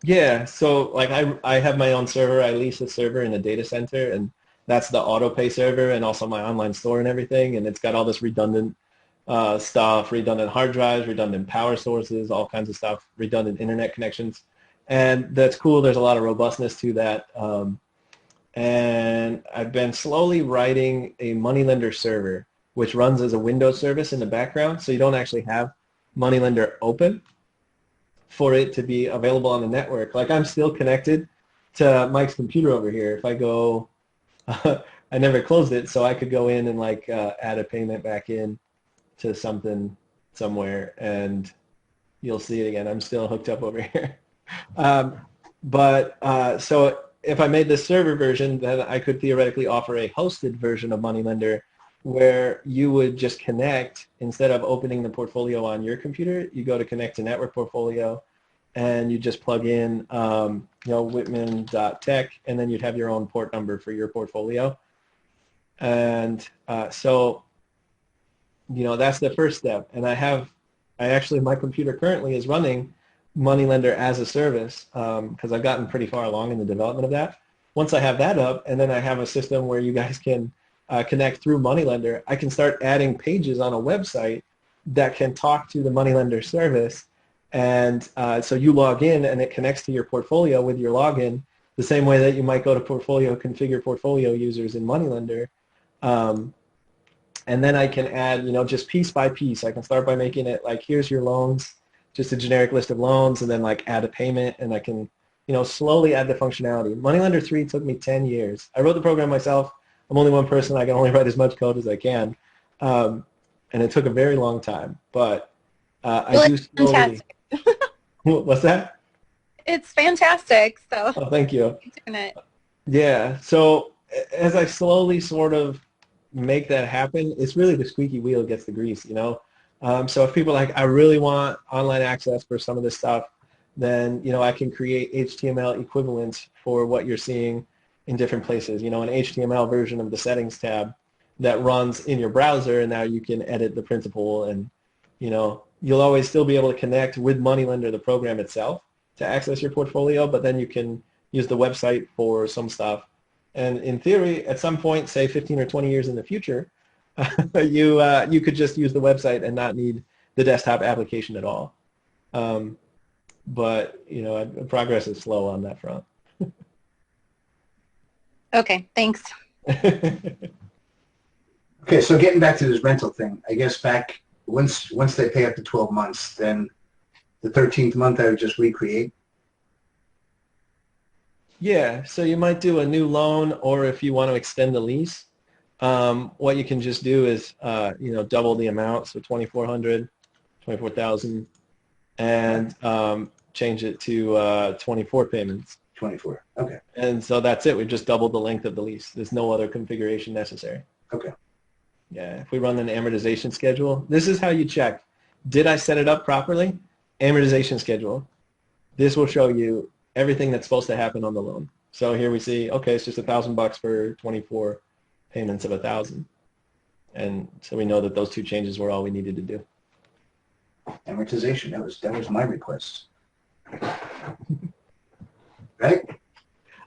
Yeah. So like I have my own server. I lease a server in a data center, and that's the auto-pay server and also my online store and everything. And it's got all this redundant stuff, redundant hard drives, redundant power sources, all kinds of stuff, redundant internet connections. And that's cool. There's a lot of robustness to that. And I've been slowly writing a moneylender server, which runs as a Windows service in the background. So you don't actually have moneylender open for it to be available on the network. Like I'm still connected to Mike's computer over here. If I go, I never closed it, so I could go in and like add a payment back in to something somewhere, and you'll see it again. I'm still hooked up over here. So if I made this server version, then I could theoretically offer a hosted version of Moneylender where you would just connect, instead of opening the portfolio on your computer, you go to connect to network portfolio, and you just plug in Whitman.tech, and then you'd have your own port number for your portfolio. And so that's the first step. And my computer currently is running Moneylender as a service because I've gotten pretty far along in the development of that. Once I have that up, and then I have a system where you guys can connect through Moneylender, I can start adding pages on a website that can talk to the Moneylender service. And so you log in, and it connects to your portfolio with your login the same way that you might go to portfolio, configure portfolio users in Moneylender. And then I can add, just piece by piece. I can start by making it like, here's your loans, just a generic list of loans, and then like add a payment, and I can, slowly add the functionality. Moneylender 3 took me 10 years. I wrote the program myself. I'm only one person. I can only write as much code as I can. And it took a very long time, but I do slowly. Fantastic. What's that? It's fantastic. So. Oh, thank you. Keep doing it. Yeah. So as I slowly sort of make that happen, it's really the squeaky wheel gets the grease, So if people are like, I really want online access for some of this stuff, then, I can create HTML equivalents for what you're seeing in different places, an HTML version of the settings tab that runs in your browser, and now you can edit the printable, and, you'll always still be able to connect with Moneylender, the program itself, to access your portfolio, but then you can use the website for some stuff. And in theory, at some point, say 15 or 20 years in the future, you could just use the website and not need the desktop application at all. But progress is slow on that front. Okay, thanks. Okay, so getting back to this rental thing, I guess back once they pay up to 12 months, then the 13th month I would just recreate. Yeah, so you might do a new loan, or if you want to extend the lease, what you can just do is, double the amount, so 2,400, 24,000, and change it to 24 payments. 24. Okay. And so that's it. We've just doubled the length of the lease. There's no other configuration necessary. Okay. Yeah, if we run an amortization schedule, this is how you check. Did I set it up properly? Amortization schedule. This will show you everything that's supposed to happen on the loan. So here we see, okay, it's just $1,000 for 24 payments of 1,000. And so we know that those two changes were all we needed to do. Amortization. That was my request. Right?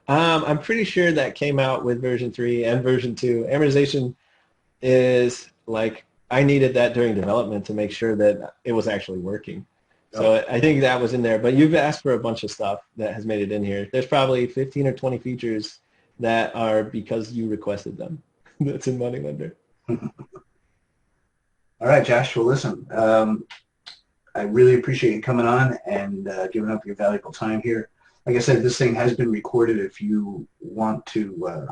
I'm pretty sure that came out with version 3 and version 2. Amortization is like, I needed that during development to make sure that it was actually working. So I think that was in there. But you've asked for a bunch of stuff that has made it in here. There's probably 15 or 20 features that are because you requested them. That's in Moneylender. All right, Josh. Well, listen, I really appreciate you coming on and giving up your valuable time here. Like I said, this thing has been recorded. If you want to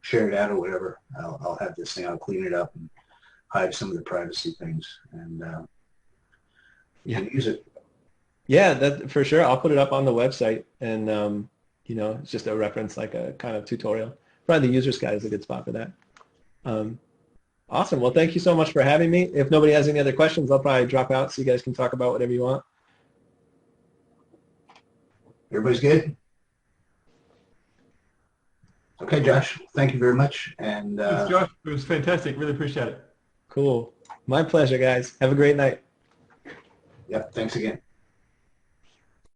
share it out or whatever, I'll have this thing. I'll clean it up and hide some of the privacy things, and you can use it. Yeah, that for sure. I'll put it up on the website, and it's just a reference, like a kind of tutorial. Probably the Users Guide is a good spot for that. Awesome. Well, thank you so much for having me. If nobody has any other questions, I'll probably drop out so you guys can talk about whatever you want. Everybody's good? Okay, Josh. Thank you very much. And Thanks, Josh. It was fantastic. Really appreciate it. Cool. My pleasure, guys. Have a great night. Yep. Thanks again.